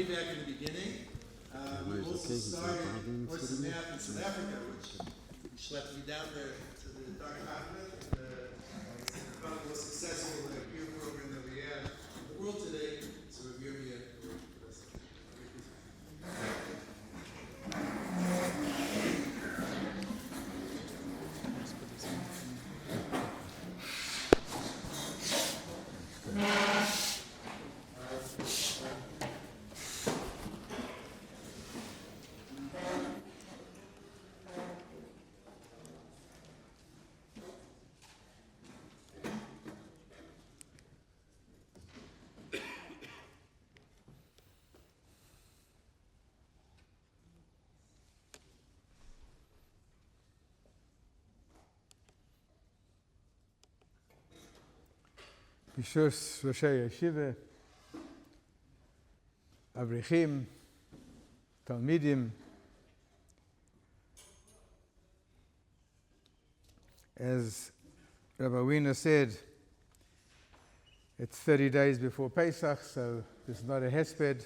way back in the beginning. We also started Ohr Somayach in South Africa, which schlepped me down there to the Dark Continent. It's about the most successful peer program that we have in the world today. So we're Yirmiyahu. Rosh Yeshiva, Avrichim, Talmidim. As Rabbi Wiener said, it's 30 days before Pesach, so this is not a hesped.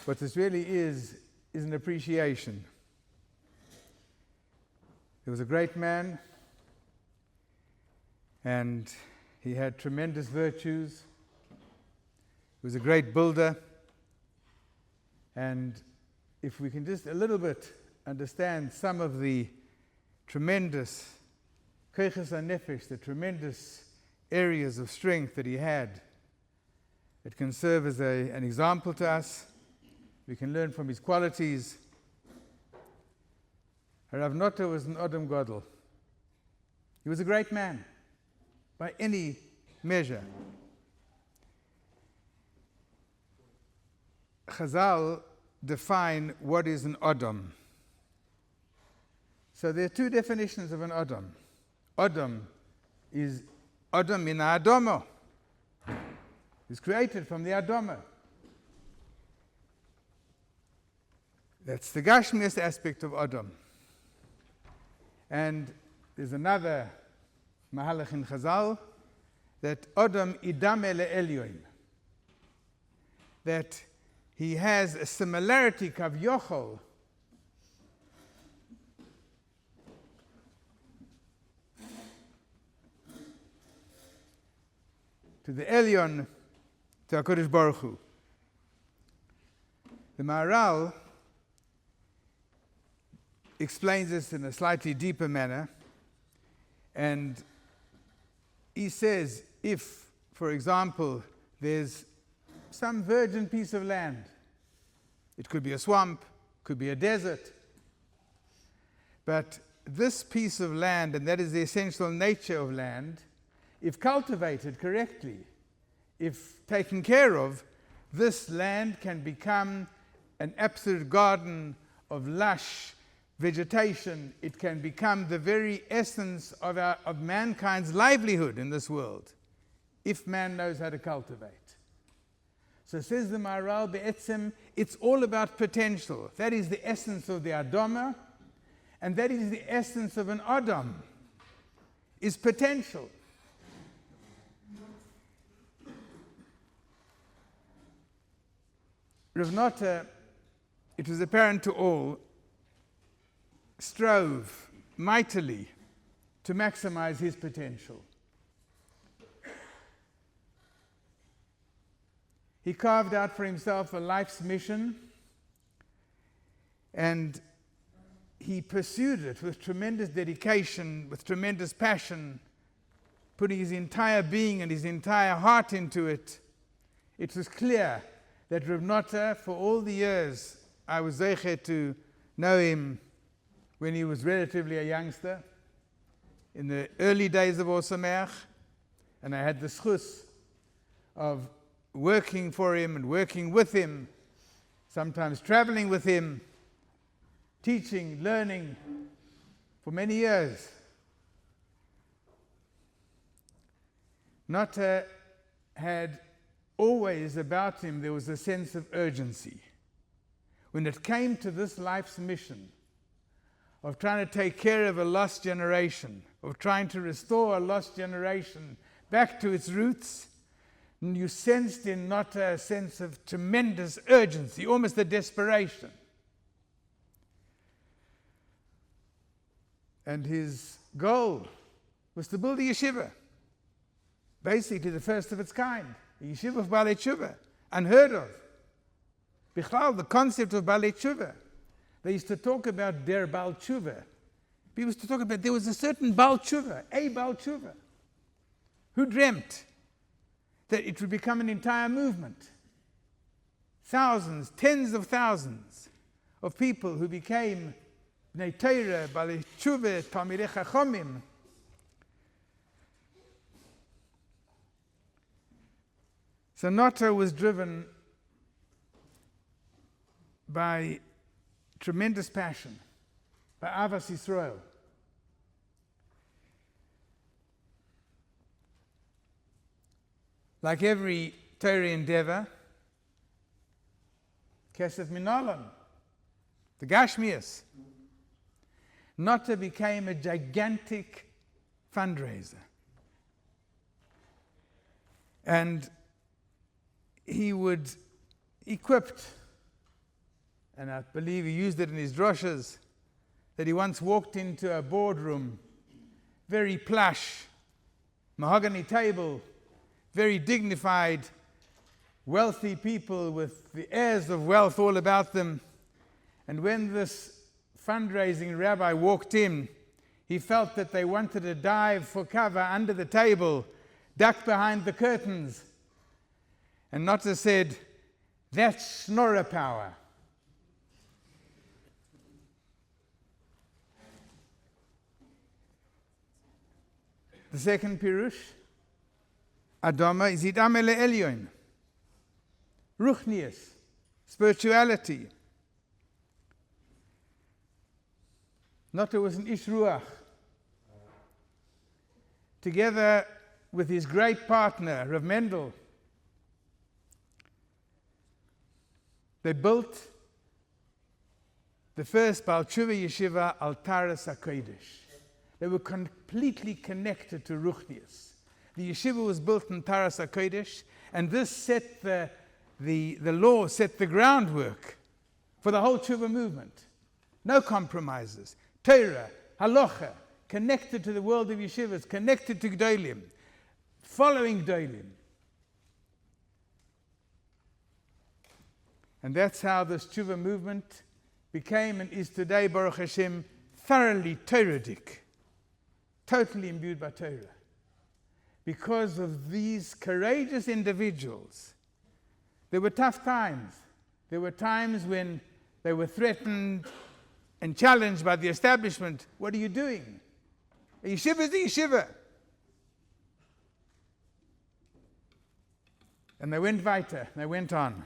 What this really is an appreciation. There was a great man, and he had tremendous virtues. He was a great builder. And if we can just a little bit understand some of the tremendous koiches hanefesh, the tremendous areas of strength that he had, it can serve as an example to us. We can learn from his qualities. Harav Nota was an Adam Gadol. He was a great man by any measure. Chazal define what is an Adam. So there are two definitions of an Adam. Adam is Adam min Adamo. He's created from the Adama. That's the Gashmias aspect of Adam. And there's another Mahalach in Chazal, that Adam idame le'elyon, that he has a similarity kavyochol to the Elyon, to HaKadosh Baruch Hu. The Maharal explains this in a slightly deeper manner, and he says, if, for example, there's some virgin piece of land, it could be a swamp, could be a desert, but this piece of land, and that is the essential nature of land, if cultivated correctly, if taken care of, this land can become an absolute garden of lush vegetation. It can become the very essence of mankind's livelihood in this world, if man knows how to cultivate. So says the Maharal, Be'etzem, it's all about potential. That is the essence of the Adama, and that is the essence of an Adam, is potential. Rav Nota, it was apparent to all, strove mightily to maximize his potential. He carved out for himself a life's mission, and he pursued it with tremendous dedication, with tremendous passion, putting his entire being and his entire heart into it. It was clear that Rav Nota, for all the years I was zeicher to know him, when he was relatively a youngster, in the early days of Ohr Somayach, and I had the schus of working for him and working with him, sometimes traveling with him, teaching, learning for many years. Nota had always about him, there was a sense of urgency. When it came to this life's mission, of trying to take care of a lost generation, of trying to restore a lost generation back to its roots, You sensed in Nota a sense of tremendous urgency, almost a desperation. And his goal was to build a yeshiva, basically the first of its kind, a yeshiva of Balei Tshuva, unheard of. Bichlal, the concept of Balei Tshuva. They used to talk about der Baal Tshuva. People used to talk about there was a certain Baal Tshuva, a Baal Tshuva. Who dreamt that it would become an entire movement? Thousands, tens of thousands of people who became Bnei Torah, Balei Tshuva, Talmidei Chachomim. So Nota was driven by tremendous passion, by Avas Yisrael. Like every Torah endeavor, Kesef Minalan, the Gashmias, Nota became a gigantic fundraiser. And he would equipped, and I believe he used it in his droshes, that he once walked into a boardroom, very plush, mahogany table, very dignified, wealthy people with the airs of wealth all about them. And when this fundraising rabbi walked in, he felt that they wanted to dive for cover under the table, duck behind the curtains. And Nota said, that's Schnorrer power. The second Pirush, Adama is Idame LeElyon. Ruchnius, spirituality. Nota was an Ish Ruach. Together with his great partner, Rav Mendel, they built the first Baal Tshuva Yeshiva al Taras HaKodesh. They were completely connected to Ruchnius. The yeshiva was built in Taras HaKodesh, and this set the law, set the groundwork for the whole Tshuva movement. No compromises. Torah, halacha, connected to the world of yeshivas, connected to Gottlieb, following Gottlieb. And that's how this Tshuva movement became and is today, Baruch Hashem, thoroughly Torahic, totally imbued by Torah. Because of these courageous individuals. There were tough times. There were times when they were threatened and challenged by the establishment. What are you doing? A yeshiva is a yeshiva. And they went weiter, they went on.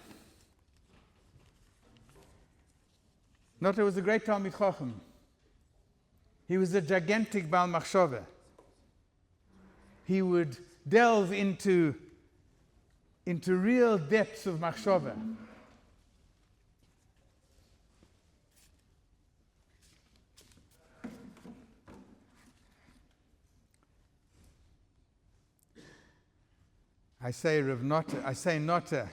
Nota was a great Talmid Chacham. He was a gigantic Baal Machshava. He would delve into real depths of Machshava. I say Nota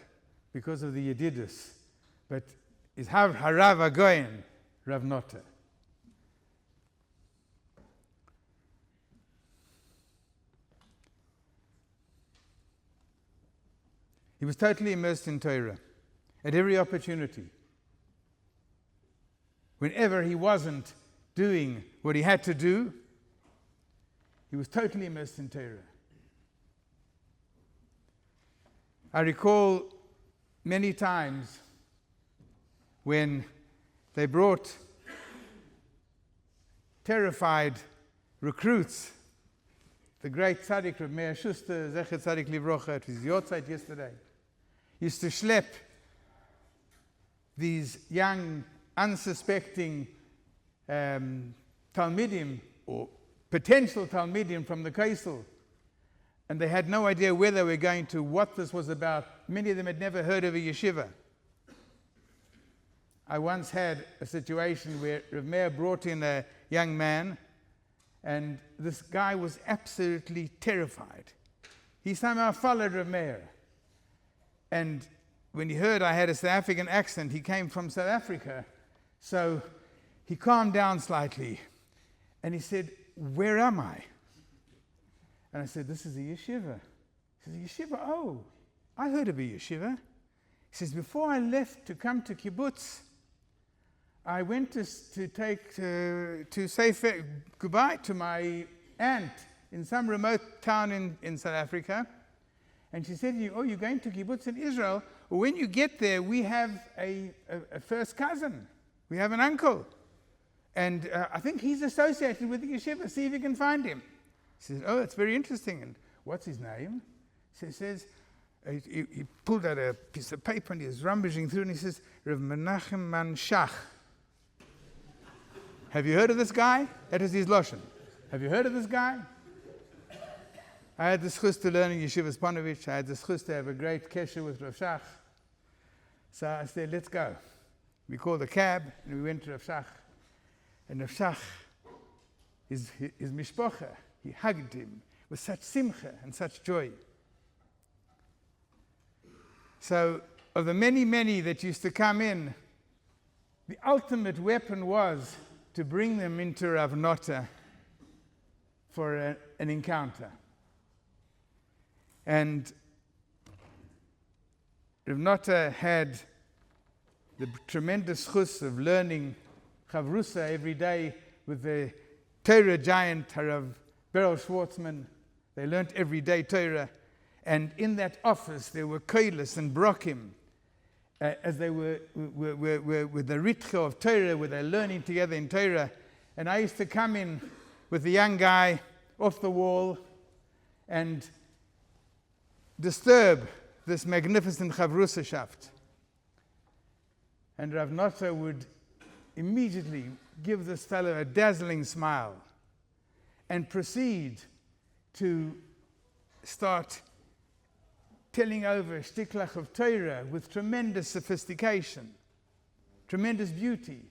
because of the Yedidus, but is Harav Agoyen, Rav Nota. He was totally immersed in Torah at every opportunity. Whenever he wasn't doing what he had to do, he was totally immersed in Torah. I recall many times when they brought terrified recruits. The great tzaddik, Rav Meir Schuster, Zecher Tzaddik Livrocha, it was Yortzeit yesterday, used to schlep these young, unsuspecting Talmidim, or potential Talmidim from the Kaisel, and they had no idea where they were going to, what this was about. Many of them had never heard of a yeshiva. I once had a situation where Rav Meir brought in a young man, and this guy was absolutely terrified. He somehow followed Rav Meir. And when he heard I had a South African accent, he came from South Africa. So he calmed down slightly. And he said, "Where am I?" And I said, "This is a yeshiva." He says, "Yeshiva? Oh, I heard of a yeshiva." He says, "Before I left to come to kibbutz, I went to say goodbye to my aunt in some remote town in South Africa. And she said to you, 'Oh, you're going to kibbutz in Israel? Well, when you get there, we have a first cousin. We have an uncle. And I think he's associated with the yeshiva. See if you can find him.' He says, 'Oh, that's very interesting. And what's his name?' He says, he pulled out a piece of paper and he was rummaging through and he says, 'Rav Menachem Man Shach.' Have you heard of this guy? That is his Lashon. Have you heard of this guy? I had the schus to learn in Yeshiva Sponovich. I had the schus to have a great kesher with Rav Shach. So I said, let's go. We called a cab and we went to Rav Shach. And Rav Shach, his mishpocha, he hugged him with such simcha and such joy. So of the many, many that used to come in, the ultimate weapon was to bring them into Rav Nota for an encounter. And Rav Nota had the tremendous chus of learning chavrusa every day with the Torah giant, Harav Beryl Schwartzman. They learnt every day Torah. And in that office there were koilis and brokim, as they were with the ritcha of Torah, where they're learning together in Torah. And I used to come in with the young guy off the wall and disturb this magnificent chavrusashaft. And Rav Nota would immediately give this fellow a dazzling smile and proceed to start telling over a shtiklach of Torah with tremendous sophistication, tremendous beauty,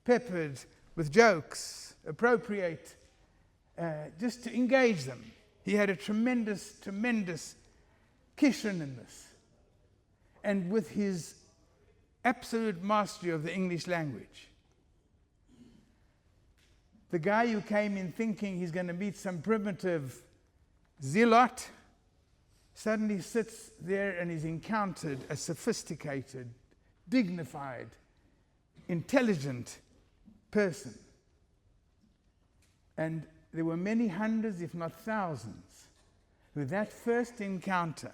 peppered with jokes, appropriate, just to engage them. He had a tremendous, tremendous kishron in this. And with his absolute mastery of the English language. The guy who came in thinking he's going to meet some primitive zealot suddenly sits there and is encountered a sophisticated, dignified, intelligent person. And there were many hundreds, if not thousands, with that first encounter.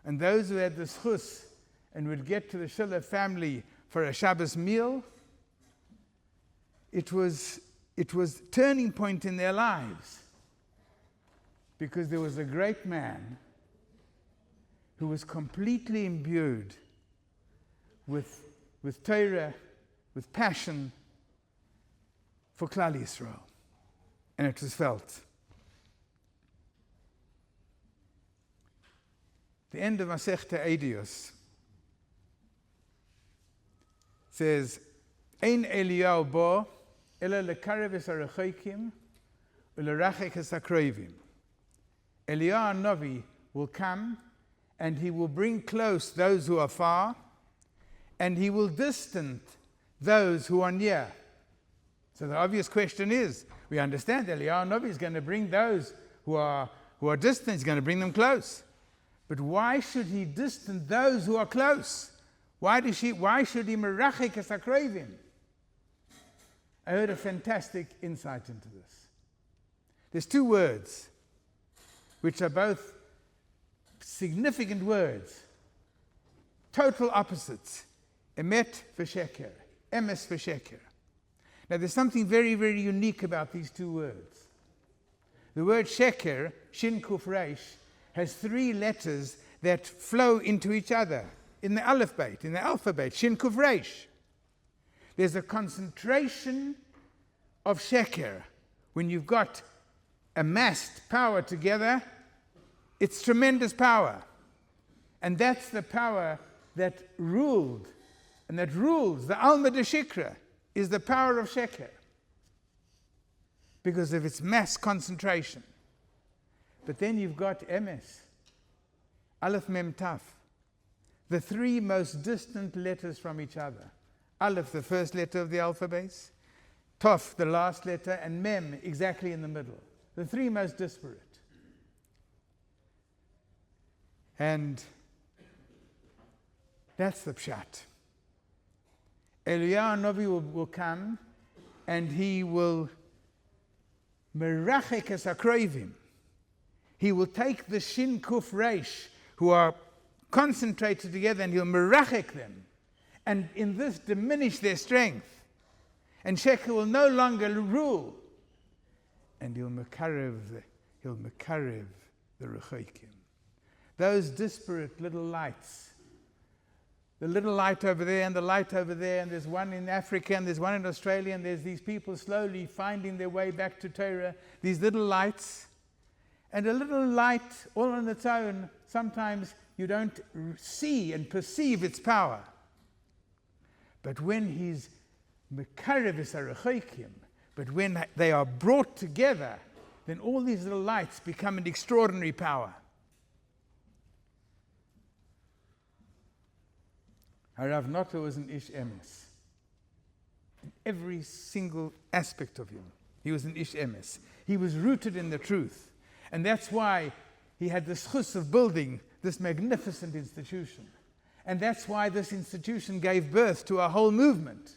And those who had the schus and would get to the Schiller family for a Shabbos meal, it was turning point in their lives. Because there was a great man who was completely imbued with Torah, with passion for Klal Yisrael. And it was felt. The end of Masechta Eidios says, Ein Eliyahu bo, ela lekarev es harechokim, ulerachek es hakrovim. Eliyahu Navi will come, and he will bring close those who are far, and he will distant those who are near. So the obvious question is, we understand Eliyahu Navi is going to bring those who are distant, he's going to bring them close. But why should he distant those who are close? Why should he merachik es hakrovim? I heard a fantastic insight into this. There's two words which are both significant words, total opposites, emet v'sheker, emes v'sheker. Now there's something very, very unique about these two words. The word sheker, shin kuf reish, has three letters that flow into each other in the alphabet, shin kuf reish. There's a concentration of sheker. When you've got amassed power together, it's tremendous power. And that's the power that ruled, and that rules. The Alma de Shikra is the power of sheker because of its mass concentration. But then you've got emes. Aleph, Mem, Taf. The three most distant letters from each other. Aleph, the first letter of the alphabet, Taf, the last letter, and Mem, exactly in the middle. The three most disparate. And that's the pshat. Eliyahu Novi will come, and he will merachek es hakrovim. He will take the Shin Kuf Reish, who are concentrated together, and he'll merachek them, and in this diminish their strength. And Sheker will no longer rule, and he'll mekarev the rechokim. Those disparate little lights, the little light over there and the light over there, and there's one in Africa and there's one in Australia, and there's these people slowly finding their way back to Torah, these little lights. And a little light all on its own, sometimes you don't see and perceive its power. But when he's mekarev harechokim, but when they are brought together, then all these little lights become an extraordinary power. Harav Nota was an ish emes. In every single aspect of him, he was an ish emes. He was rooted in the truth. And that's why he had the schus of building this magnificent institution. And that's why this institution gave birth to a whole movement.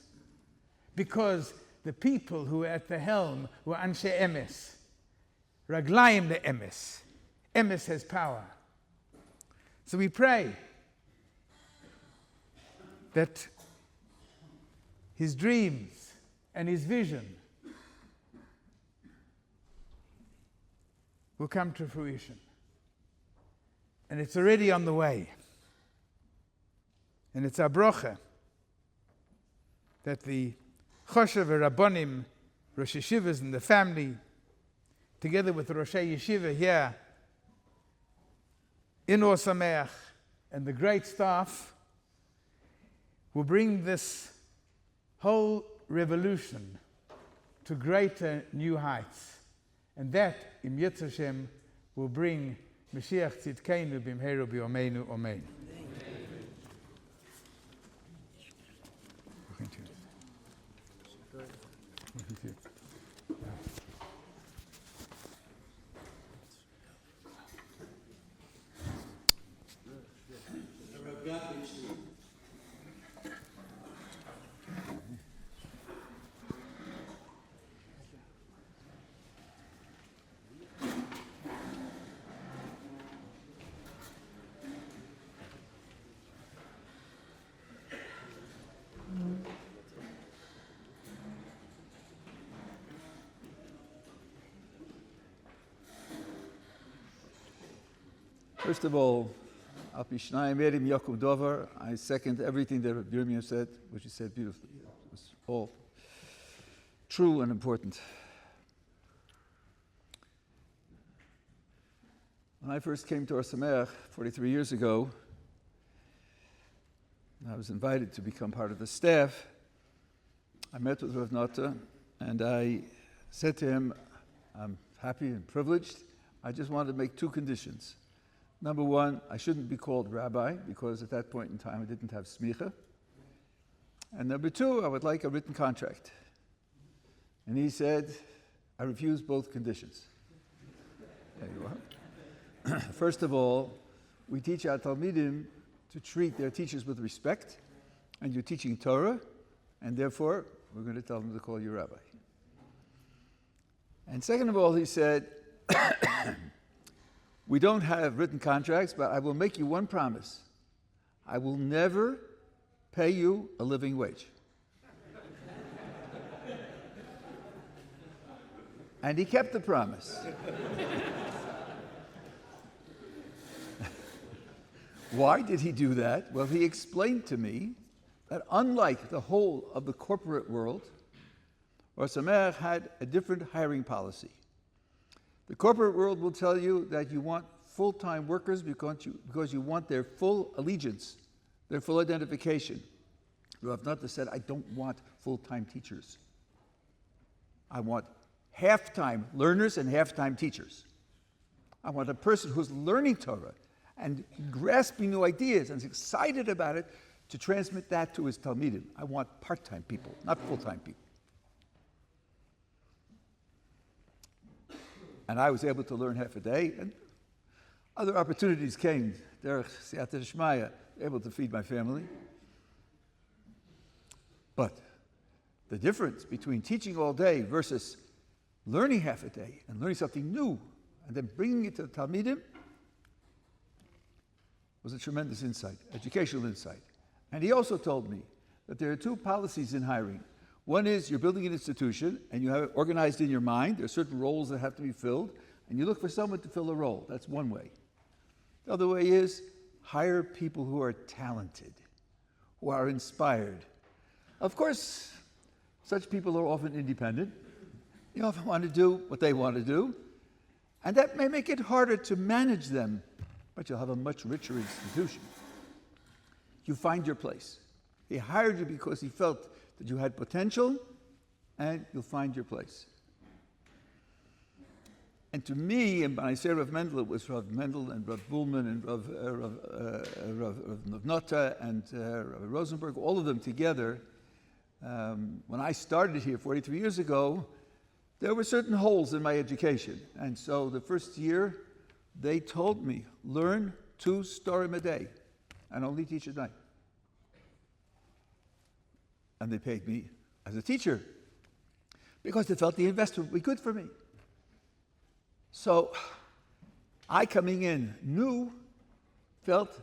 Because the people who were at the helm were anshe emes. Raglayim le emes. Emes has power. So we pray that his dreams and his vision will come to fruition. And it's already on the way. And it's our brocha that the Choshev Rabbonim, Rosh Yeshivas and the family, together with the Rosh Yeshiva here in Ohr Somayach and the great staff, will bring this whole revolution to greater new heights. And that, Im Yitz Hashem, will bring Mashiach Tzidkeinu b'mheru b'yomeinu Amen. First of all, I second everything that Yirmiyahu said, which he said beautifully. It was all true and important. When I first came to Ohr Somayach 43 years ago, I was invited to become part of the staff. I met with Rav Nota, and I said to him, I'm happy and privileged. I just wanted to make two conditions. Number one, I shouldn't be called rabbi, because at that point in time I didn't have smicha. And number two, I would like a written contract. And he said, I refuse both conditions. There you are. First of all, we teach our Talmidim to treat their teachers with respect, and you're teaching Torah, and therefore we're going to tell them to call you rabbi. And second of all, he said, we don't have written contracts, but I will make you one promise. I will never pay you a living wage. And he kept the promise. Why did he do that? Well, he explained to me that unlike the whole of the corporate world, Ohr Somayach had a different hiring policy. The corporate world will tell you that you want full-time workers because you want their full allegiance, their full identification. Rav Nota said, I don't want full-time teachers. I want half-time learners and half-time teachers. I want a person who's learning Torah and grasping new ideas and is excited about it to transmit that to his Talmidim. I want part-time people, not full-time people. And I was able to learn half a day, and other opportunities came. Derech Siyata D'Shmaya, able to feed my family. But the difference between teaching all day versus learning half a day and learning something new and then bringing it to the Talmidim was a tremendous insight, educational insight. And he also told me that there are two policies in hiring. One is you're building an institution and you have it organized in your mind. There are certain roles that have to be filled, and you look for someone to fill a role. That's one way. The other way is hire people who are talented, who are inspired. Of course, such people are often independent. They often want to do what they want to do, and that may make it harder to manage them, but you'll have a much richer institution. You find your place. He hired you because he felt that you had potential, and you'll find your place. And to me, and when I say Rav Mendel, it was Rav Mendel and Rav Buhlman and Rav Nota and Rav Rosenberg, all of them together. When I started here 43 years ago, there were certain holes in my education. And so the first year, they told me, learn 2 storim a day and only teach at night. And they paid me as a teacher because they felt the investment would be good for me. So I, coming in new, felt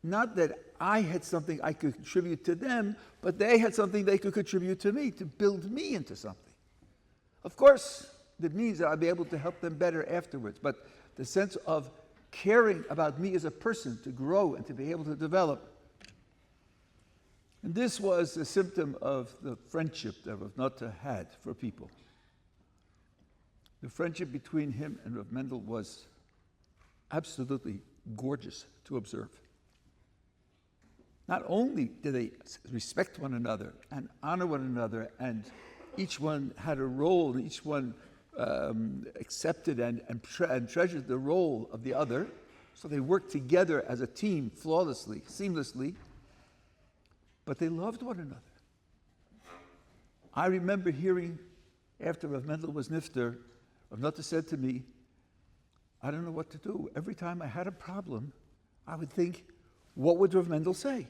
not that I had something I could contribute to them, but they had something they could contribute to me, to build me into something. Of course, that means that I'll be able to help them better afterwards, but the sense of caring about me as a person to grow and to be able to develop. And this was a symptom of the friendship that Rav Nota had for people. The friendship between him and Rav Mendel was absolutely gorgeous to observe. Not only did they respect one another and honor one another, and each one had a role, and each one accepted and treasured the role of the other, so they worked together as a team flawlessly, seamlessly, but they loved one another. I remember hearing, after Rav Mendel was nifter, Rav Nota said to me, I don't know what to do. Every time I had a problem, I would think, what would Rav Mendel say?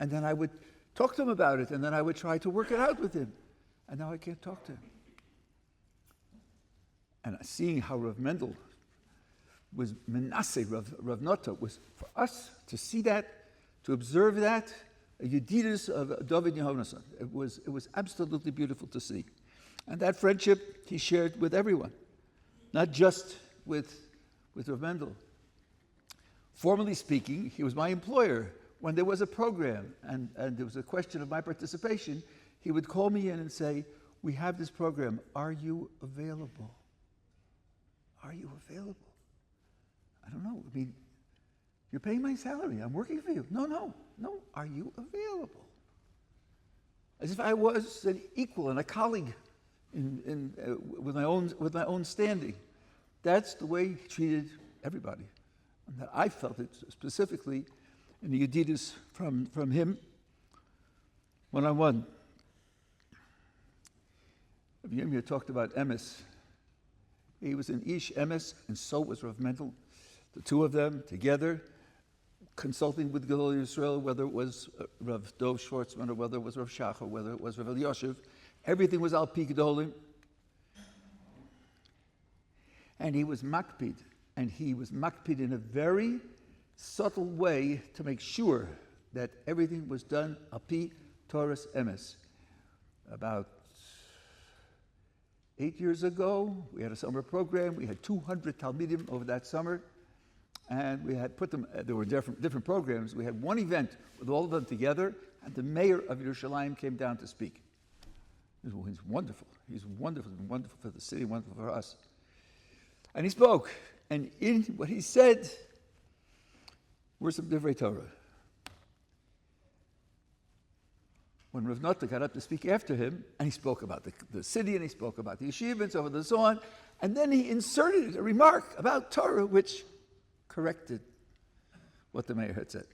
And then I would talk to him about it, and then I would try to work it out with him. And now I can't talk to him. And seeing how Rav Mendel was Menasseh, Rav Nota, was for us to see that, to observe that, a Yedidus of Dovid Yehonason. It was absolutely beautiful to see. And that friendship he shared with everyone, not just with Rav Mendel. Formally speaking, he was my employer. When there was a program and there was a question of my participation, he would call me in and say, we have this program. Are you available? Are you available? I don't know. I mean, you're paying my salary. I'm working for you. No. Are you available? As if I was an equal and a colleague with my own standing. That's the way he treated everybody. And I felt it specifically in the Yedidus from him, one-on-one. Yirmiyahu talked about Emes. He was an Ish Emes, and so was Rav Mendel. The two of them together, consulting with Gedolei Yisrael, whether it was Rav Dov Schwartzman or whether it was Rav Shach or whether it was Rav Elyashiv, everything was al pi Gedolim. And he was makpid, and he was makpid in a very subtle way to make sure that everything was done al pi Torah's Emes. About 8 years ago, we had a summer program. We had 200 Talmidim over that summer, and we had put them. There were different programs. We had one event with all of them together, and the mayor of Yerushalayim came down to speak. He's wonderful. He's wonderful for the city, wonderful for us. And he spoke, and in what he said were some divrei Torah. When Rav Nota got up to speak after him, and he spoke about the city, and he spoke about the yeshiva, and so on and so on, and then he inserted a remark about Torah which corrected what the mayor had said,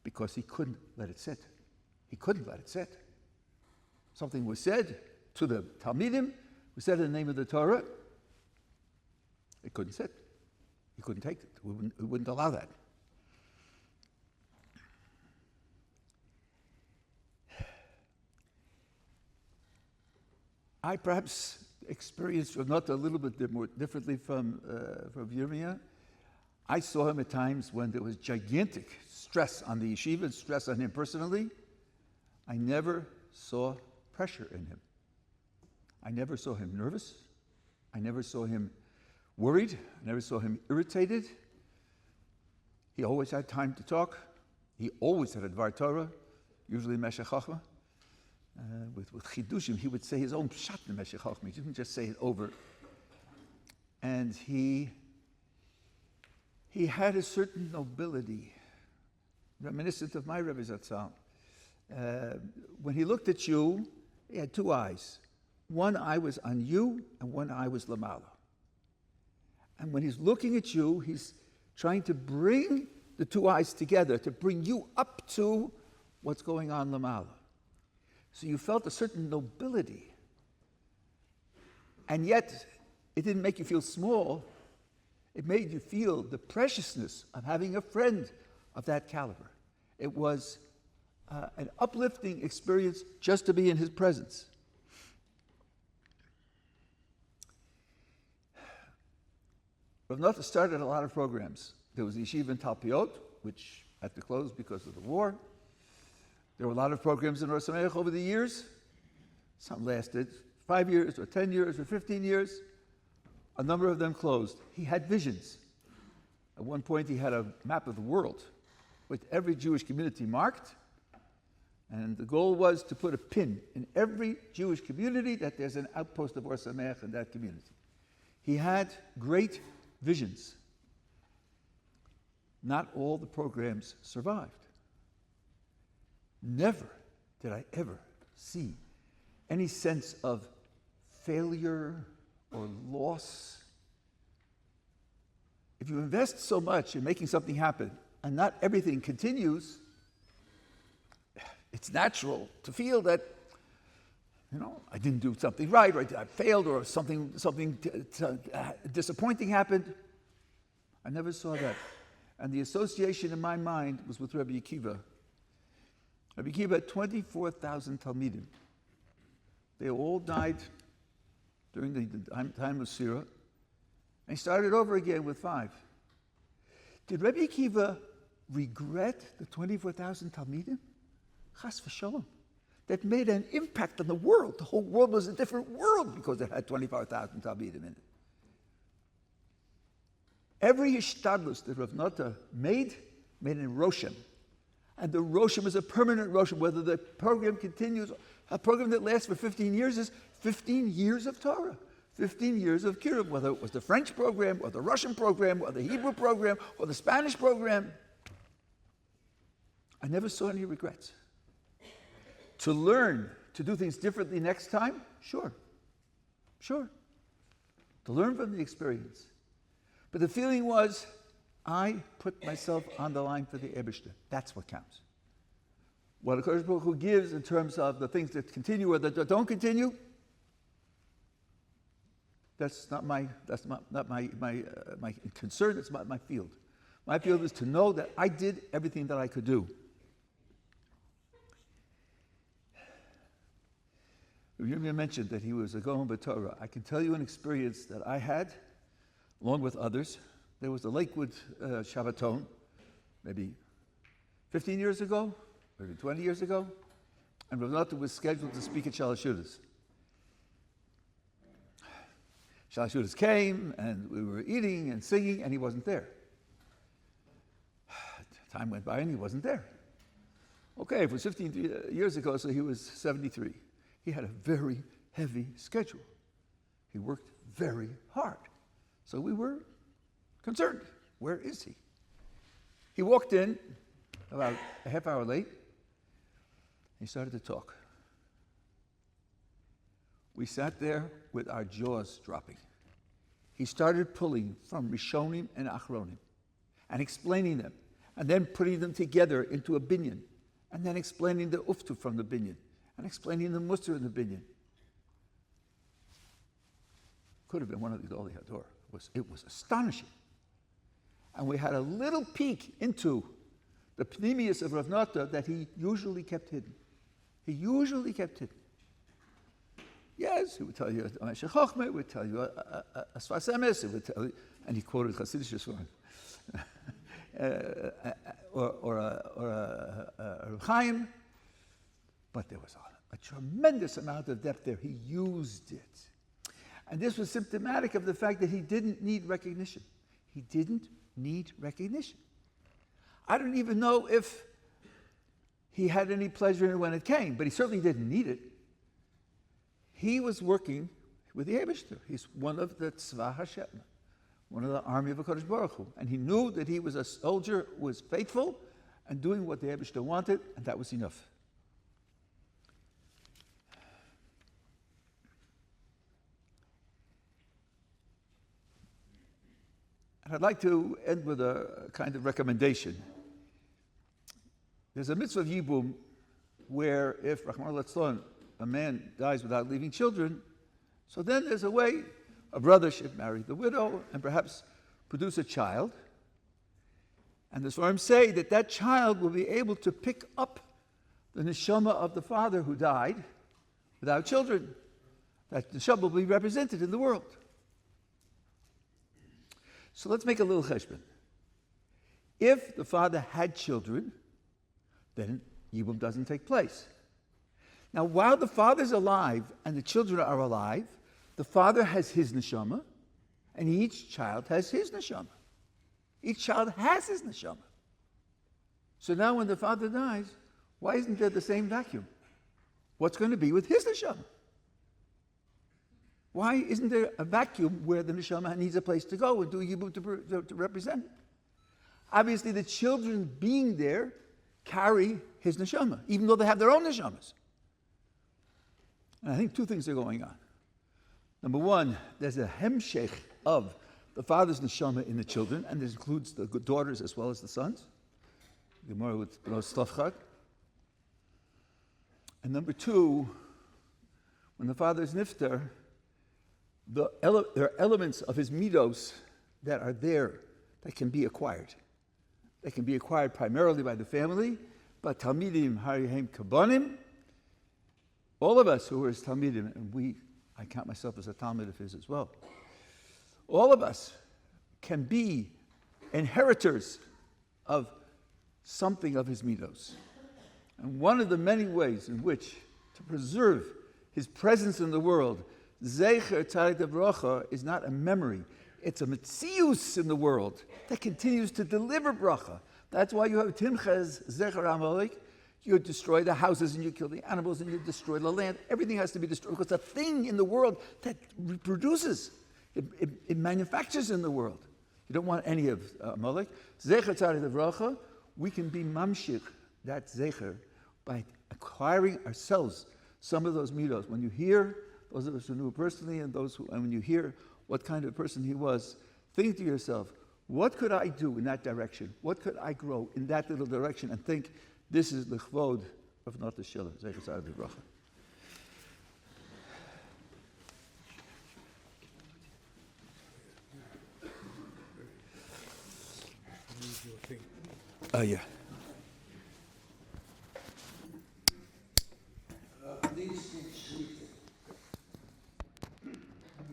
because he couldn't let it sit. He couldn't let it sit. Something was said to the Talmidim, was said in the name of the Torah. It couldn't sit. He couldn't take it. We wouldn't allow that. I perhaps experienced Nota a little bit more differently from Yirmiyahu. I saw him at times when there was gigantic stress on the yeshiva and stress on him personally. I never saw pressure in him. I never saw him nervous. I never saw him worried. I never saw him irritated. He always had time to talk. He always had a Dvar Torah, usually Meshech Chochmah. With Chidushim, he would say his own pshat in Meshech Chochmah. He didn't just say it over. And he had a certain nobility, reminiscent of my Rebbe Zatzal. When he looked at you, he had two eyes. One eye was on you, and one eye was Lamala. And when he's looking at you, he's trying to bring the two eyes together, to bring you up to what's going on Lamala. So you felt a certain nobility. And yet, it didn't make you feel small. It made you feel the preciousness of having a friend of that caliber. It was an uplifting experience just to be in his presence. Rav Nota started a lot of programs. There was the Yeshiva in Talpiot, which had to close because of the war. There were a lot of programs in Ohr Somayach over the years. Some lasted 5 years, or 10 years, or 15 years. A number of them closed. He had visions. At one point, he had a map of the world with every Jewish community marked. And the goal was to put a pin in every Jewish community that there's an outpost of Ohr Somayach in that community. He had great visions. Not all the programs survived. Never did I ever see any sense of failure or loss. If you invest so much in making something happen and not everything continues, it's natural to feel that, I didn't do something right, or I failed, or something disappointing happened. I never saw that. And the association in my mind was with Rabbi Akiva. Rabbi Akiva had 24,000 Talmidim. They all died during the time of Sirah. And he started over again with 5. Did Rabbi Akiva regret the 24,000 Talmidim? Chas v'sholom. That made an impact on the world. The whole world was a different world because it had 24,000 Talmidim in it. Every hishtadlus that Rav Nota made in Roshim. And the Roshim is a permanent Roshim. Whether the program continues, a program that lasts for 15 years is 15 years of Torah, 15 years of Kiruv, whether it was the French program, or the Russian program, or the Hebrew program, or the Spanish program. I never saw any regrets. To learn to do things differently next time, sure. To learn from the experience. But the feeling was, I put myself on the line for the Eibishter. That's what counts. What HaKadosh Baruch Hu gives in terms of the things that continue or that don't continue, that's not my concern. It's not my field. My field is to know that I did everything that I could do. Yirmiyahu mentioned that he was a Gohan B'Torah. I can tell you an experience that I had, along with others. There was a Lakewood Shabbaton, maybe 15 years ago, maybe 20 years ago, and Rav Nota was scheduled to speak at Shalosh Yudas. Shalosh Yudas came, and we were eating and singing, and he wasn't there. Time went by, and he wasn't there. Okay, it was 15 years ago, so he was 73. He had a very heavy schedule. He worked very hard. So we were concerned. Where is he? He walked in about a half hour late. He started to talk. We sat there with our jaws dropping. He started pulling from Rishonim and Achronim and explaining them and then putting them together into a binyan, and then explaining the uftu from the binyan, and explaining the muster in the binyan. Could have been one of the Gedolei Hador. It was astonishing. And we had a little peek into the pnimius of Rav Nota that he usually kept hidden. He usually kept hidden. Yes, he would tell you a Meshech Chochmeh, he would tell you a Sfas Emes, he would tell you, and he quoted Hasidic Shushan, or a Reb Chaim, but there was a tremendous amount of depth there. He used it. And this was symptomatic of the fact that he didn't need recognition. He didn't need recognition. I don't even know if he had any pleasure in it when it came, but he certainly didn't need it. He was working with the Eibishter. He's one of the Tzva Hashem, one of the army of HaKadosh Baruch Hu. And he knew that he was a soldier who was faithful and doing what the Eibishter wanted, and that was enough. And I'd like to end with a kind of recommendation. There's a mitzvah of Yibum where if, Rahman al-Atzlon, a man dies without leaving children, so then there's a way a brother should marry the widow and perhaps produce a child. And the Svarim say that that child will be able to pick up the neshama of the father who died without children. That neshama will be represented in the world. So let's make a little cheshbon. If the father had children, then Yibum doesn't take place. Now, while the father's alive and the children are alive, the father has his neshama, and each child has his neshama. Each child has his neshama. So now when the father dies, why isn't there the same vacuum? What's going to be with his neshama? Why isn't there a vacuum where the neshama needs a place to go and do Yibum to represent it? Obviously, the children being there carry his neshama, even though they have their own neshamas. And I think two things are going on. Number one, there's a hemshech of the father's neshama in the children, and this includes the daughters as well as the sons. Gemara with Bnos Tzlafchad. And number two, when the father is niftar, there are elements of his midos that are there that can be acquired. They can be acquired primarily by the family, but Talmidim Harihem Kabanim, all of us who are his Talmidim, and I count myself as a Talmid of his as well, all of us can be inheritors of something of his midos. And one of the many ways in which to preserve his presence in the world, Zecher Tzaddik Bracha, is not a memory. It's a metzius in the world that continues to deliver bracha. That's why you have Timchez Zecher Amalek. You destroy the houses and you kill the animals and you destroy the land. Everything has to be destroyed because it's a thing in the world that reproduces. It manufactures in the world. You don't want any of Amalek. Zecher Tzaddik Bracha, we can be mamshich, that Zecher, by acquiring ourselves some of those midos. When you hear those of us who knew personally and when you hear what kind of person he was, think to yourself, what could I do in that direction? What could I grow in that little direction? And think, this is the chvod of Nota Schiller, Zecher Tzaddik Bracha. Yeah. He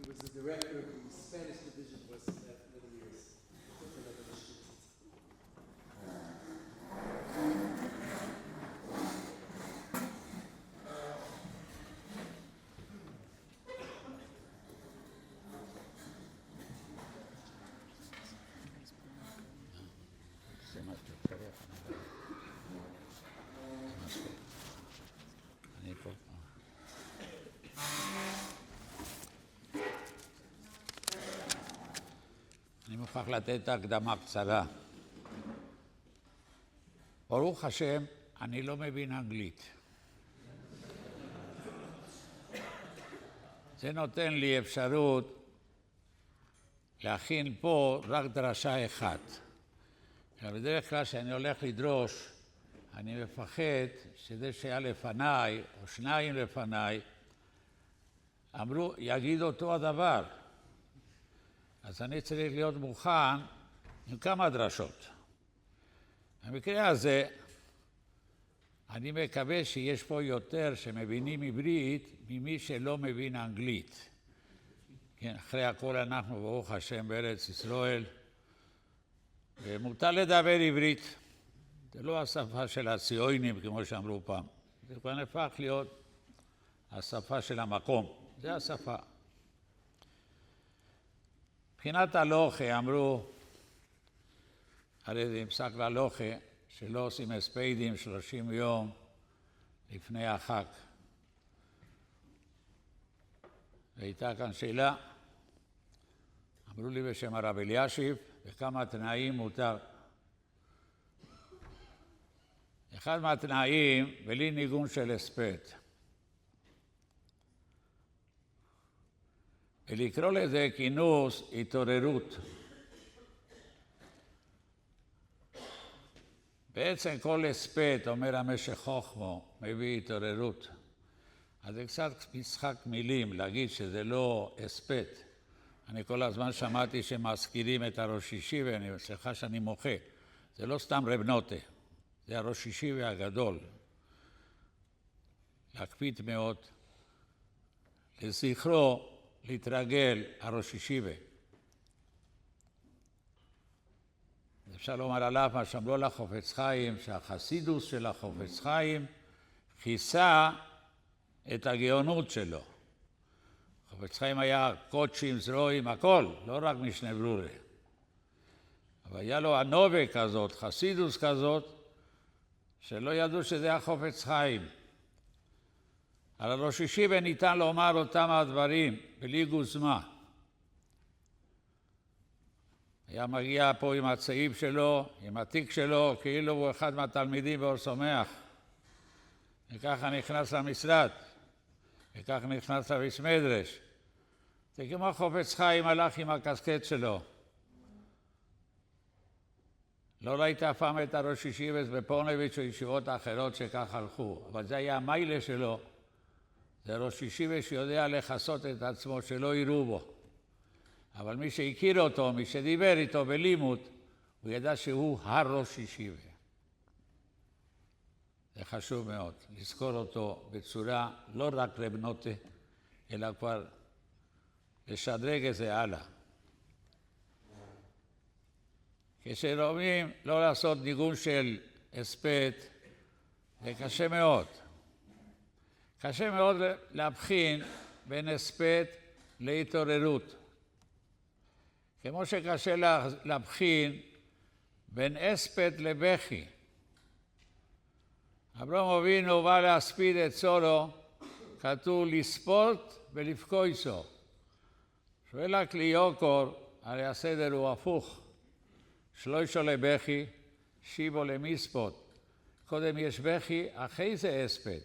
was the director of the Spanish division for many years. אני מוכרח לתת הקדמה קצרה. ברוך השם, אני לא מבין אנגלית. זה נותן לי אפשרות להכין פה רק דרשה אחת. בדרך כלל כשאני הולך לדרוש, אני מפחד שזה שהיה לפניי, או שניים לפניי, אמרו, יגיד אותו הדבר. אז אני צריך להיות מוכן עם כמה דרשות. במקרה הזה, אני מקווה שיש פה יותר שמבינים עברית ממי שלא מבין אנגלית. כן, אחרי הכל אנחנו, ברוך השם, בארץ ישראל, ומותר לדבר עברית. זה לא השפה של הציונים, כמו שאמרו פעם. זה כבר נהפך להיות השפה של המקום. זה השפה. מבחינת הלוכה אמרו, הרי זה נפסק להלוכה, שלא עושים הספיידים 30 יום לפני החג. והייתה כאן שאלה, אמרו לי בשם הרב אלישיב, וכמה תנאים מותר. אחד מהתנאים, בלי ניגון של הספד. ולקרוא לזה כינוס התעוררות. בעצם כל הספד, אומר המשך חוכמו, מביא התעוררות. אז זה קצת משחק מילים, להגיד שזה לא הספד. אני כל הזמן שמעתי שמזכירים את הראש ישיבה, אני סליחה שאני מוחה. זה לא סתם רב נוטה, זה הראש ישיבה הגדול. להקפיד מאוד, לזכרו, להתרגל הראש ישיבה. אפשר לומר עליו מה שאמרו לחופץ חיים, שהחסידוס של החופץ חיים כיסה את הגאונות שלו. חופץ חיים היה קודשים, זרועים, הכל, לא רק משנה ברורה. אבל היה לו הנובה כזאת, חסידוס כזאת, שלא ידעו שזה החופץ חיים. על הראש ישיבה ניתן לומר אותם הדברים בלי גוזמה. היה מגיע פה עם הצעיב שלו, עם התיק שלו, כאילו הוא אחד מהתלמידים באור סומך. וככה נכנס למשרד, וככה נכנס לביס מדרש. זה כמו חופץ חיים הלך עם הקסקט שלו. לא ראית אף פעם את הראש ישיבס בפונביץ' או ישיבות אחרות שכך הלכו, אבל זה היה המיילה שלו. זה ראש ישיבה שיודע לחסות את עצמו שלא יראו בו. אבל מי שהכיר אותו, מי שדיבר איתו בלימוד, הוא ידע שהוא הראש ישיבה. זה חשוב מאוד, לזכור אותו בצורה לא רק רב נוטה, אלא כבר לשדרג את זה הלאה. כשרומים לא לעשות ניגון של הספד, זה קשה מאוד. קשה מאוד להבחין בין הספד להתעוררות. כמו שקשה להבחין בין הספד לבכי. אברמוב אבינו בא להספיד את צורו, כתוב לספוט ולבכויסו. שואל הקליוקור, הרי הסדר הוא הפוך. שלושה לבכי, שיבו למספוט. קודם יש בכי, אחרי זה הספד.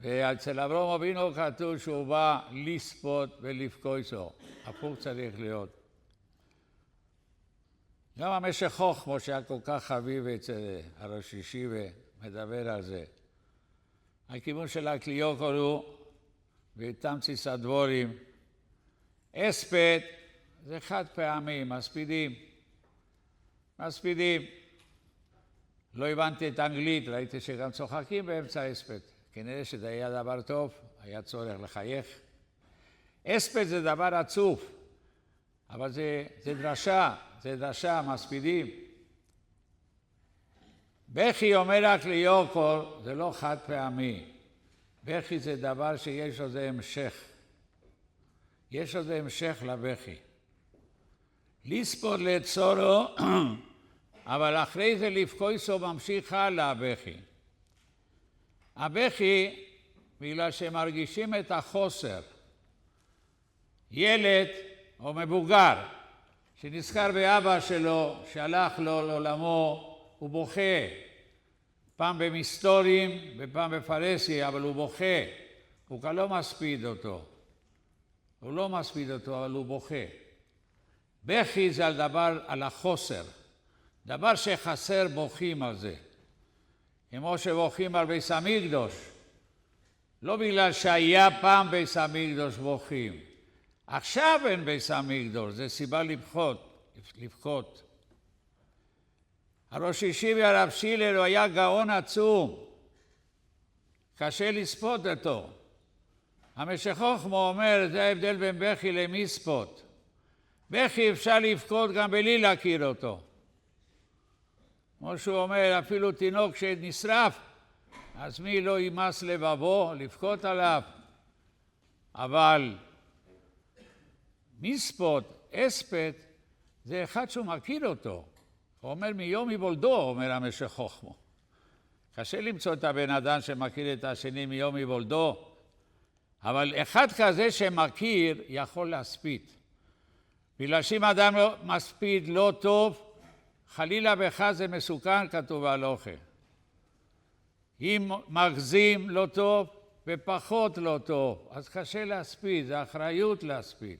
ואצל אברמוב אבינו כתוב שהוא בא לספוט ולבכויסו. הפוך צריך להיות. גם המשך חוכמו שהיה כל כך חביב אצל הראש ישיבה מדבר על זה. הכיוון של הקליוקור הוא, בתמציס הדבורים, הספד זה חד פעמי, מספידים. מספידים. לא הבנתי את האנגלית, ראיתי שגם צוחקים באמצע הספד. כנראה שזה היה דבר טוב, היה צורך לחייך. הספד זה דבר עצוב, אבל זה דרשה, מספידים. בכי אומר הקליוקור, זה לא חד פעמי. בכי זה דבר שיש לו זה המשך. יש לו זה המשך לבכי. לספוד לצורו, אבל אחרי זה לבכויסו ממשיך הלאה הבכי. הבכי, בגלל שהם מרגישים את החוסר. ילד או מבוגר שנזכר באבא שלו שהלך לו לעולמו, הוא בוכה. פעם במסתורים ופעם בפרסי, אבל הוא בוכה. הוא כבר לא מספיד אותו. הוא לא מספיד אותו, אבל הוא בוכה. בכי זה על דבר, על החוסר. דבר שחסר בוכים על זה. כמו שבוכים על בית המקדוש. לא בגלל שהיה פעם בית המקדוש בוכים. עכשיו אין בית המקדוש, זה סיבה לבכות. הראש ישיבה הרב שילר הוא היה גאון עצום. קשה לספוט אותו. המשך חוכמה אומר, זה ההבדל בין בכי למספוט. בכי אפשר לבכות גם בלי להכיר אותו. כמו שהוא אומר, אפילו תינוק שנשרף, אז מי לא יימס לבבו לבכות עליו? אבל מספוט, אספט, זה אחד שהוא מכיר אותו. הוא אומר מיום היוולדו, אומר המשך חוכמה. קשה למצוא את הבן אדם שמכיר את השני מיום היוולדו, אבל אחד כזה שמכיר יכול להספיד. בגלל שאם אדם מספיד לא טוב, חלילה בך זה מסוכן, כתוב בהלכה. אם מגזים לא טוב ופחות לא טוב, אז קשה להספיד, זה אחריות להספיד.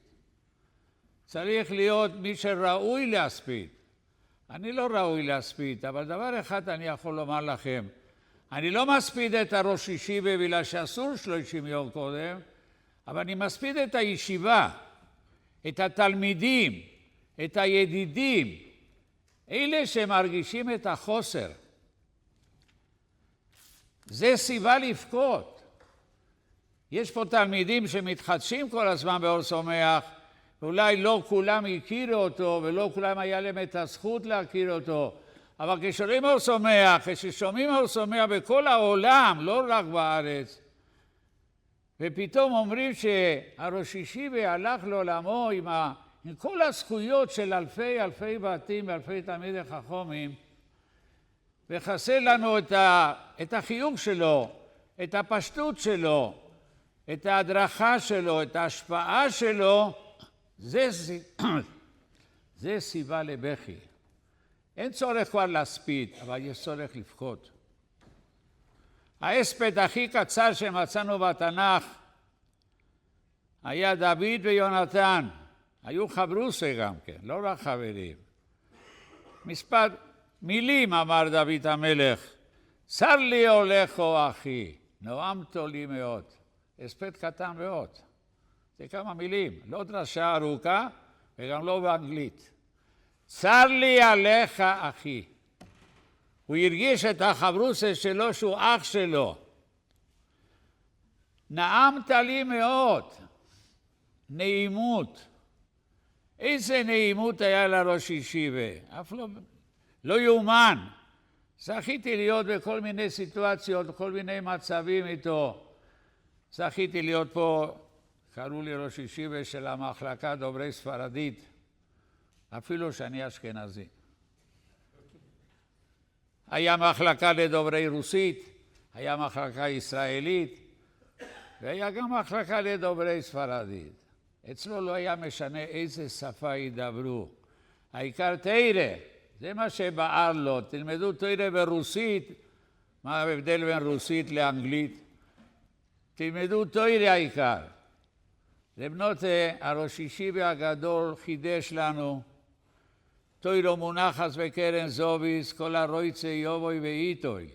צריך להיות מי שראוי להספיד. אני לא ראוי להספיד, אבל דבר אחד אני יכול לומר לכם, אני לא מספיד את הראש ישיבה בגלל שאסור 30 יום קודם, אבל אני מספיד את הישיבה, את התלמידים, את הידידים, אלה שמרגישים את החוסר. זה סיבה לבכות. יש פה תלמידים שמתחדשים כל הזמן באור סומך, ואולי לא כולם הכירו אותו, ולא כולם היה להם את הזכות להכיר אותו. אבל כששומעים אור סומך, כששומעים אור סומך בכל העולם, לא רק בארץ, ופתאום אומרים שהראש ישיבה הלך לעולמו עם כל הזכויות של אלפי בתים ואלפי תלמידי חכמים, וחסר לנו את החיוך שלו, את הפשטות שלו, את ההדרכה שלו, את ההשפעה שלו, זה סיבה לבכי. אין צורך כבר להספיד, אבל יש צורך לבכות. ההספד הכי קצר שמצאנו בתנ"ך היה דוד ויונתן. היו חברוסי גם כן, לא רק חברים. מספר מילים אמר דוד המלך, צר לי הולכו אחי, נועמתו לי מאוד. הספד קטן מאוד. זה כמה מילים, לא דרשה ארוכה וגם לא באנגלית. צר לי עליך אחי. הוא הרגיש את החברוסה שלו שהוא אח שלו. נעמת לי מאוד. נעימות. איזה נעימות היה לראש ישיבה. אף לא יאומן. זכיתי להיות בכל מיני סיטואציות, בכל מיני מצבים איתו. זכיתי להיות פה, קראו לי ראש ישיבה של המחלקה דוברי ספרדית. אפילו שאני אשכנזי. היה מחלקה לדוברי רוסית, היה מחלקה ישראלית, והיה גם מחלקה לדוברי ספרדית. אצלו לא היה משנה איזה שפה ידברו. העיקר תורה, זה מה שבער לו. תלמדו תורה ברוסית, מה ההבדל בין רוסית לאנגלית? תלמדו תורה העיקר. לבנות הראש ישיבה הגדול חידש לנו, תוירו מונחס וקרן זוביס, כל הרויצה יובוי ואיתוי.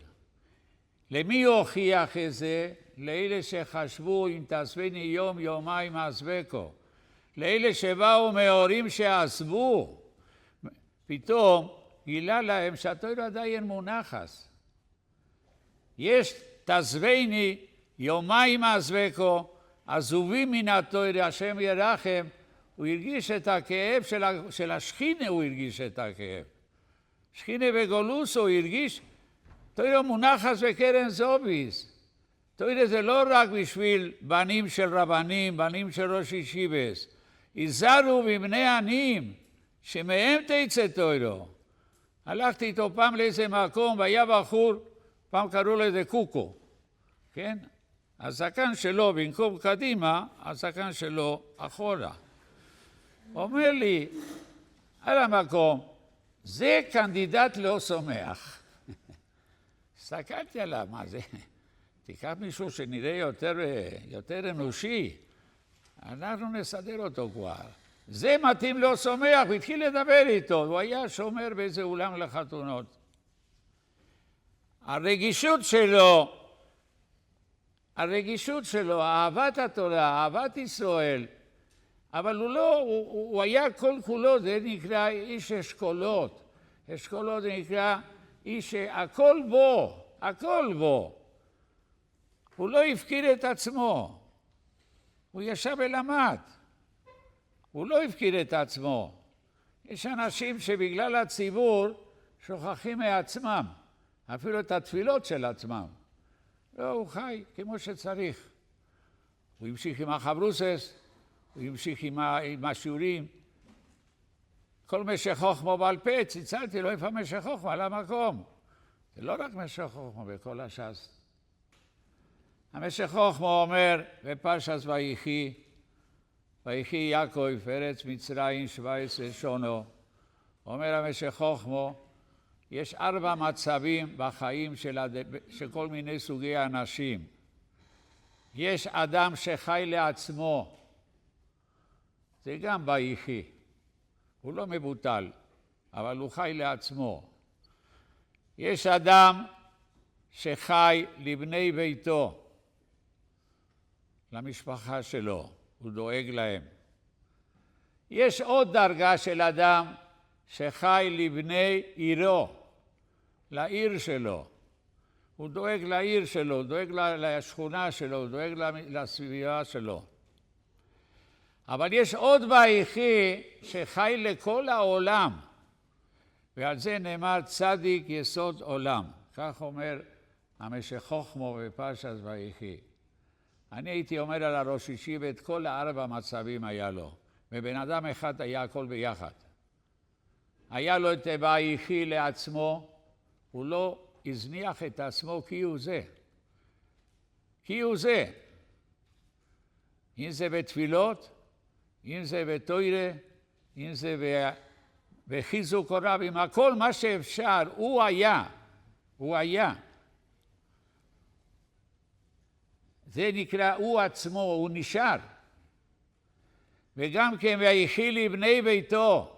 למי הוכיח את זה? לאלה שחשבו אם תעזבני יום יומיים עזבקו. לאלה שבאו מהורים שעזבו. פתאום גילה להם שהתוירו עדיין מונחס. יש תעזבני יומיים עזבקו, עזובים מן התוירו, השם ירחם. הוא הרגיש את הכאב של השכינה, הוא הרגיש את הכאב. שכינה בגולוס הוא הרגיש, תוירו מונחס וקרן זוביס. תוירו זה לא רק בשביל בנים של רבנים, בנים של ראש ישיבס. היזהרו בבני עניים, שמהם תצא תוירו. הלכתי איתו פעם לאיזה מקום, והיה בחור, פעם קראו לזה קוקו. כן? הזקן שלו במקום קדימה, הזקן שלו אחורה. אומר לי, על המקום, זה קנדידט לא סומך. הסתכלתי עליו, מה זה? תיקח מישהו שנראה יותר אנושי, אנחנו נסדר אותו כבר. זה מתאים לו סומך, הוא התחיל לדבר איתו, הוא היה שומר באיזה אולם לחתונות. הרגישות שלו, אהבת התורה, אהבת ישראל, אבל הוא היה כל כולו, זה נקרא איש אשכולות. אשכולות זה נקרא איש שהכל בו, הכל בו. הוא לא הפקיר את עצמו, הוא ישב ולמד. הוא לא הפקיר את עצמו. יש אנשים שבגלל הציבור שוכחים מעצמם, אפילו את התפילות של עצמם. לא, הוא חי כמו שצריך. הוא המשיך עם החברוסס, הוא המשיך עם השיעורים. כל משך חוכמה בעל פה, צלצלתי לו איפה משך חוכמה על המקום. זה לא רק משך חוכמה בכל הש"ס. המשך חוכמה אומר בפרשת ויחי, ויחי יעקב ארץ מצרים 17 שונו. אומר המשך חוכמה, יש 4 מצבים בחיים של כל מיני סוגי אנשים. יש אדם שחי לעצמו, זה גם ויחי, הוא לא מבוטל, אבל הוא חי לעצמו. יש אדם שחי לבני ביתו, למשפחה שלו, הוא דואג להם. יש עוד דרגה של אדם שחי לבני עירו, לעיר שלו. הוא דואג לעיר שלו, הוא דואג לשכונה שלו, הוא דואג לסביבה שלו. אבל יש עוד ויחי שחי לכל העולם, ועל זה נאמר צדיק יסוד עולם. כך אומר המשך חוכמה בפרשת ויחי. אני הייתי אומר על הראש ישיבה את כל 4 מצבים היה לו. ובן אדם אחד היה הכל ביחד. היה לו את ויחי לעצמו, הוא לא הזניח את עצמו כי הוא זה. כי הוא זה. אם זה בתפילות, אם זה בתורה, אם זה בחיזוק הוריו, עם הכל מה שאפשר, הוא היה. הוא היה. זה נקרא הוא עצמו, הוא נשאר. וגם כן ויחי לבני ביתו.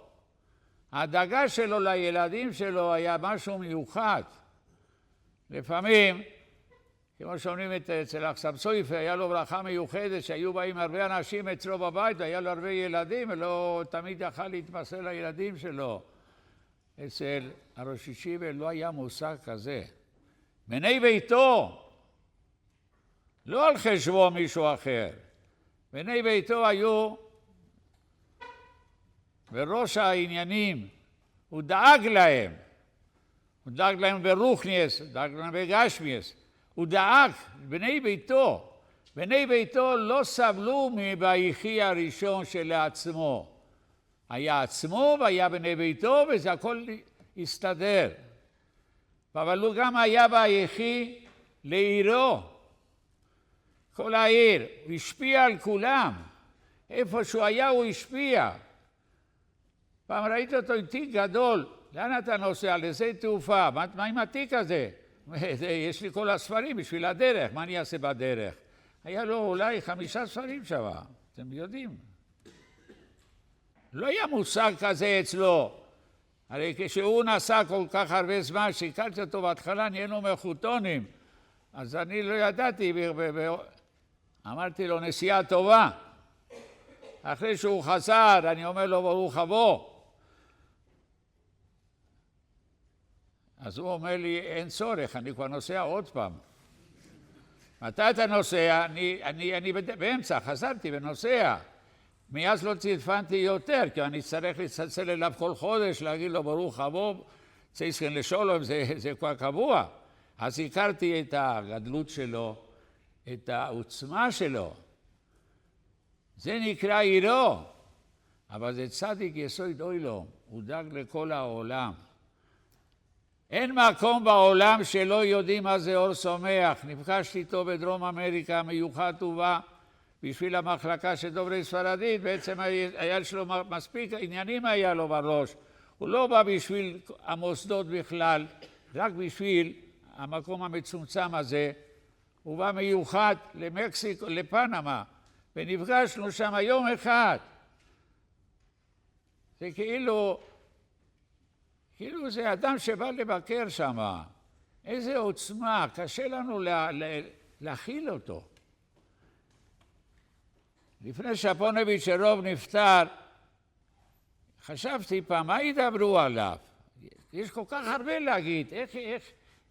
הדאגה שלו לילדים שלו היה משהו מיוחד. לפעמים, כמו שאומרים אצל החסם סויפה, היה לו ברכה מיוחדת שהיו באים הרבה אנשים אצלו בבית, והיה לו הרבה ילדים, ולא תמיד יכל להתמסר לילדים שלו. אצל הראש ישיבה לא היה מושג כזה. בני ביתו, לא על חשבון מישהו אחר. בני ביתו היו בראש העניינים, הוא דאג להם. הוא דאג להם ברוחניאס, הוא דאג להם בגשמיאס. הוא דאג, בני ביתו. בני ביתו לא סבלו מביחי הראשון שלעצמו. היה עצמו והיה בני ביתו וזה הכל הסתדר. אבל הוא גם היה ביחי לעירו. כל העיר, הוא השפיע על כולם. איפה שהוא היה הוא השפיע. פעם ראיתי אותו עם תיק גדול, לאן אתה נוסע? לזה תעופה, מה עם התיק הזה? יש לי כל הספרים בשביל הדרך, מה אני אעשה בדרך? היה לו אולי 5 ספרים שם, אתם יודעים. לא היה מושג כזה אצלו. הרי כשהוא נסע כל כך הרבה זמן, שהכרתי אותו בהתחלה, נהיינו מחותונים. אז אני לא ידעתי, אמרתי לו נסיעה טובה. אחרי שהוא חזר, אני אומר לו ברוך הבוא. אז הוא אומר לי, אין צורך, אני כבר נוסע עוד פעם. מתי אתה נוסע? אני באמצע, חזרתי ונוסע. מאז לא צלפנתי יותר, כי אני צריך לצלצל אליו כל חודש, להגיד לו ברוך הבוא, צייסכן לשולום, זה כבר קבוע. אז הכרתי את הגדלות שלו, את העוצמה שלו. זה נקרא עירו, אבל זה צדיק יסוד עולם, הוא דאג לכל העולם. אין מקום בעולם שלא יודעים מה זה אור סומך. נפגשתי איתו בדרום אמריקה, מיוחד טובה, בשביל המחלקה של דוברי ספרדית, בעצם היה שלו מספיק עניינים היה לו בראש. הוא לא בא בשביל המוסדות בכלל, רק בשביל המקום המצומצם הזה. הוא בא מיוחד למקסיקו, לפנמה, ונפגשנו שם יום אחד. זה כאילו זה אדם שבא לבקר שם. איזה עוצמה, קשה לנו להכיל אותו. לפני שהפונביצ'רוב נפטר, חשבתי פעם, מה ידברו עליו? יש כל כך הרבה להגיד,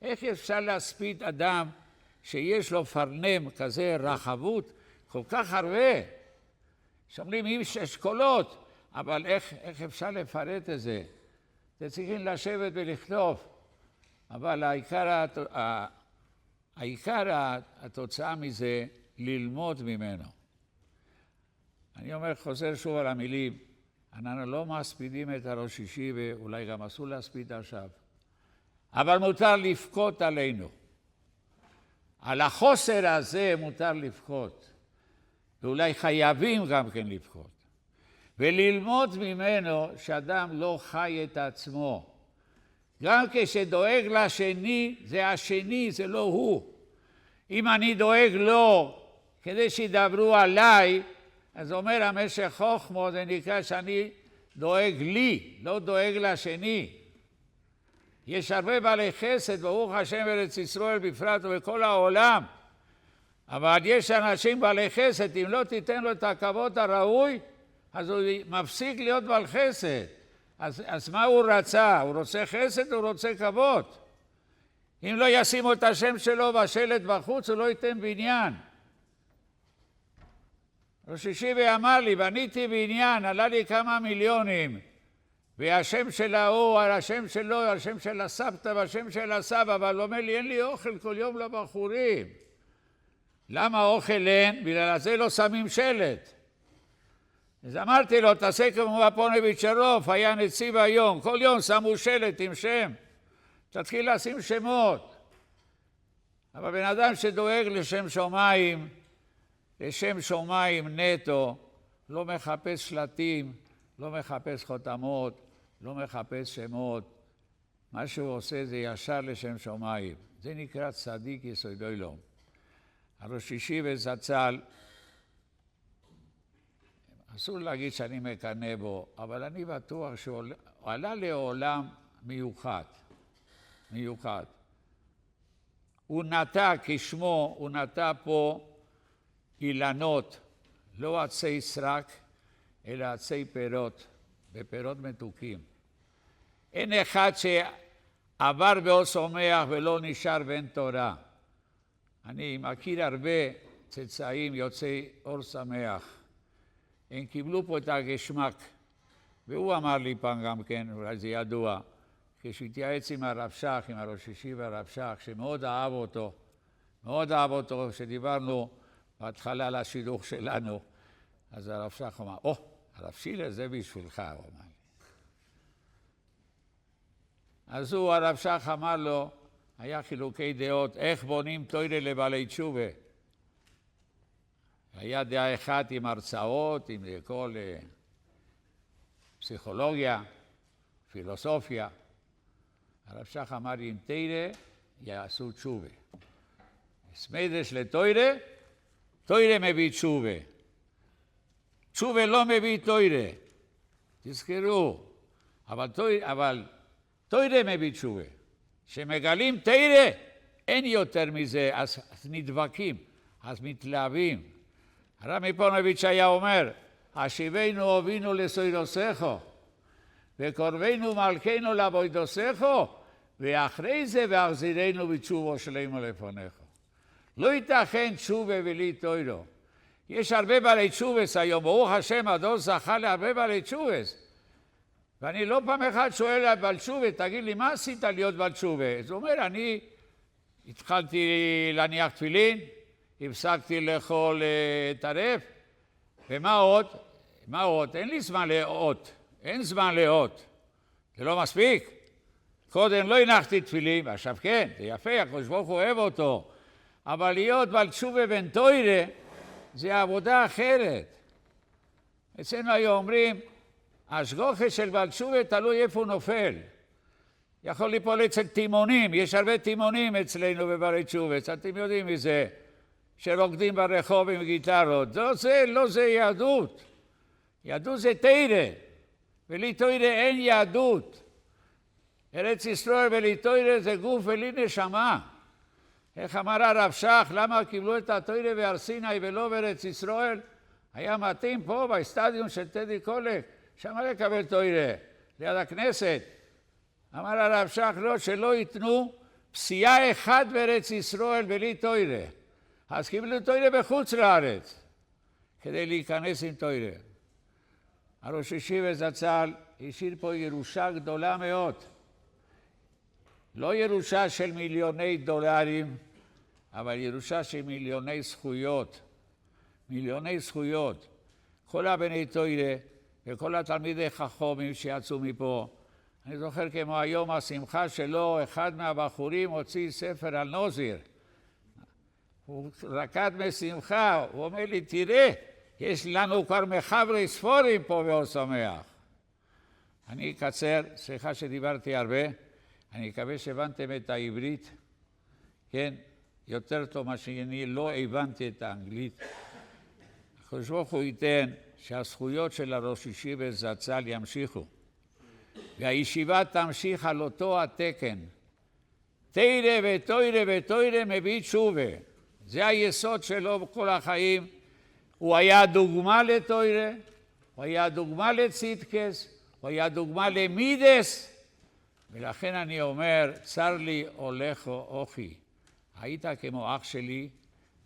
איך אפשר להספיד אדם שיש לו פרנם כזה רחבות, כל כך הרבה? שאומרים איש אשכולות, אבל איך אפשר לפרט את זה? זה צריכים לשבת ולכתוב, אבל העיקר התוצאה מזה, ללמוד ממנו. אני אומר, חוזר שוב על המילים, אנחנו לא מספידים את הראש ישיבה, אולי גם אסור להספיד עכשיו, אבל מותר לבכות עלינו. על החוסר הזה מותר לבכות, ואולי חייבים גם כן לבכות. וללמוד ממנו שאדם לא חי את עצמו. גם כשדואג לשני, זה השני, זה לא הוא. אם אני דואג לו כדי שידברו עליי, אז אומר המשך חוכמו, זה נקרא שאני דואג לי, לא דואג לשני. יש הרבה בעלי חסד, ברוך השם בארץ ישראל בפרט ובכל העולם, אבל יש אנשים בעלי חסד, אם לא תיתן לו את הכבוד הראוי, אז הוא מפסיק להיות בעל חסד. אז מה הוא רצה? הוא רוצה חסד, הוא רוצה כבוד. אם לא ישימו את השם שלו בשלט בחוץ, הוא לא ייתן בניין. ראש ישיבה אמר לי, בניתי בניין, עלה לי כמה מיליונים, והשם של ההוא, השם שלו, השם של הסבתא והשם של הסבא, אבל הוא אומר לי, אין לי אוכל כל יום לבחורים. למה אוכל אין? בגלל זה לא שמים שלט. אז אמרתי לו, תעשה כמו הפונביצ'רוב, היה נציב היום, כל יום שמו שלט עם שם, תתחיל לשים שמות. אבל בן אדם שדואג לשם שמיים, לשם שמיים נטו, לא מחפש שלטים, לא מחפש חותמות, לא מחפש שמות. מה שהוא עושה זה ישר לשם שמיים. זה נקרא צדיק יסוד עולם. הראש ישיבה זצ"ל, אסור להגיד שאני מקנא בו, אבל אני בטוח שהוא עלה לעולם מיוחד. מיוחד. הוא נטע כשמו, הוא נטע פה אילנות, לא עצי סרק, אלא עצי פירות, בפירות מתוקים. אין אחד שעבר באור סומך ולא נשאר בן תורה. אני מכיר הרבה צאצאים יוצאי אור שמח. הם קיבלו פה את הגשמק, והוא אמר לי פעם גם כן, אולי זה ידוע, כשהתייעץ עם הרב שך, עם הראש ישיבה הרב שך, שמאוד אהב אותו, מאוד אהב אותו, שדיברנו בהתחלה על השידוך שלנו, אז הרב שך אמר, הרב שילר זה בשבילך, הוא אמר לי. אז הוא, הרב שך אמר לו, היה חילוקי דעות, איך בונים תורה לבעלי תשובה. היה דעה אחת עם הרצאות, עם כל פסיכולוגיה, פילוסופיה. הרב שך אמר, עם תורה יעשו תשובה. סמדרש לתורה, תורה מביא תשובה. תשובה לא מביא תורה. תזכרו, אבל תורה מביא תשובה. שמגלים תורה, אין יותר מזה, אז נדבקים, אז מתלהבים. הרב מפונביץ' היה אומר, השיבנו אבינו לסוידוסךו, וקורבנו מלכנו לבוידוסךו, ואחרי זה והחזירנו בתשובו שלנו לפניך. לא ייתכן תשובה בלי תורה. יש הרבה בעלי תשובס היום, ברוך השם, הדור זכה להרבה בעלי תשובס. ואני לא פעם אחת שואל על בעל תשובה, תגיד לי, מה עשית להיות בעל תשובה? אז הוא אומר, אני התחלתי להניח תפילין, הפסקתי לאכול טרף, ומה עוד? מה עוד? אין לי זמן לאות, אין זמן לאות. זה לא מספיק. קודם לא הנחתי תפילין, ועכשיו כן, זה יפה, הקדוש ברוך הוא אוהב אותו. אבל להיות בעל תשובה בן תורה, זה עבודה אחרת. אצלנו היו אומרים, השגוחה של בעל תשובה תלוי איפה הוא נופל. יכול ליפול אצל תימונים, יש הרבה תימונים אצלנו בבעלי תשובה, אתם יודעים מזה, שרוקדים ברחוב עם גיטרות. לא זה יהדות. יהדות זה תורה. בלי תורה אין יהדות. ארץ ישראל בלי תורה זה גוף בלי נשמה. איך אמר הרב שך, למה קיבלו את התורה בהר סיני ולא בארץ ישראל? היה מתאים פה באסטדיון של טדי קולק, שמה לקבל תורה, ליד הכנסת. אמר הרב שך, לא, שלא ייתנו פסיעה אחד בארץ ישראל בלי תורה. אז קיבלו תורה בחוץ לארץ, כדי להיכנס עם תורה. הראש ישיבה זצ"ל השאיר פה ירושה גדולה מאוד. לא ירושה של מיליוני דולרים, אבל ירושה של מיליוני זכויות. מיליוני זכויות. כל הבני תורה וכל התלמידי חכמים שיצאו מפה. אני זוכר כמו היום השמחה שלו, אחד מהבחורים הוציא ספר על נוזיר. הוא רקד משמחה, הוא אומר לי, תראה, יש לנו כבר מחברי ספורים פה באור שמח. אני אקצר, סליחה שדיברתי הרבה, אני מקווה שהבנתם את העברית, כן, יותר טוב מה שאני לא הבנתי את האנגלית. הקדוש ברוך הוא ייתן שהזכויות של הראש ישיבה זצ"ל ימשיכו, והישיבה תמשיך על אותו התקן. תורה ותורה ותורה מביא תשובה. זה היסוד שלו בכל החיים. הוא היה דוגמה לתורה, הוא היה דוגמה לצדקס, הוא היה דוגמה למידס, ולכן אני אומר, צר לי הולך אוכי. היית כמו אח שלי,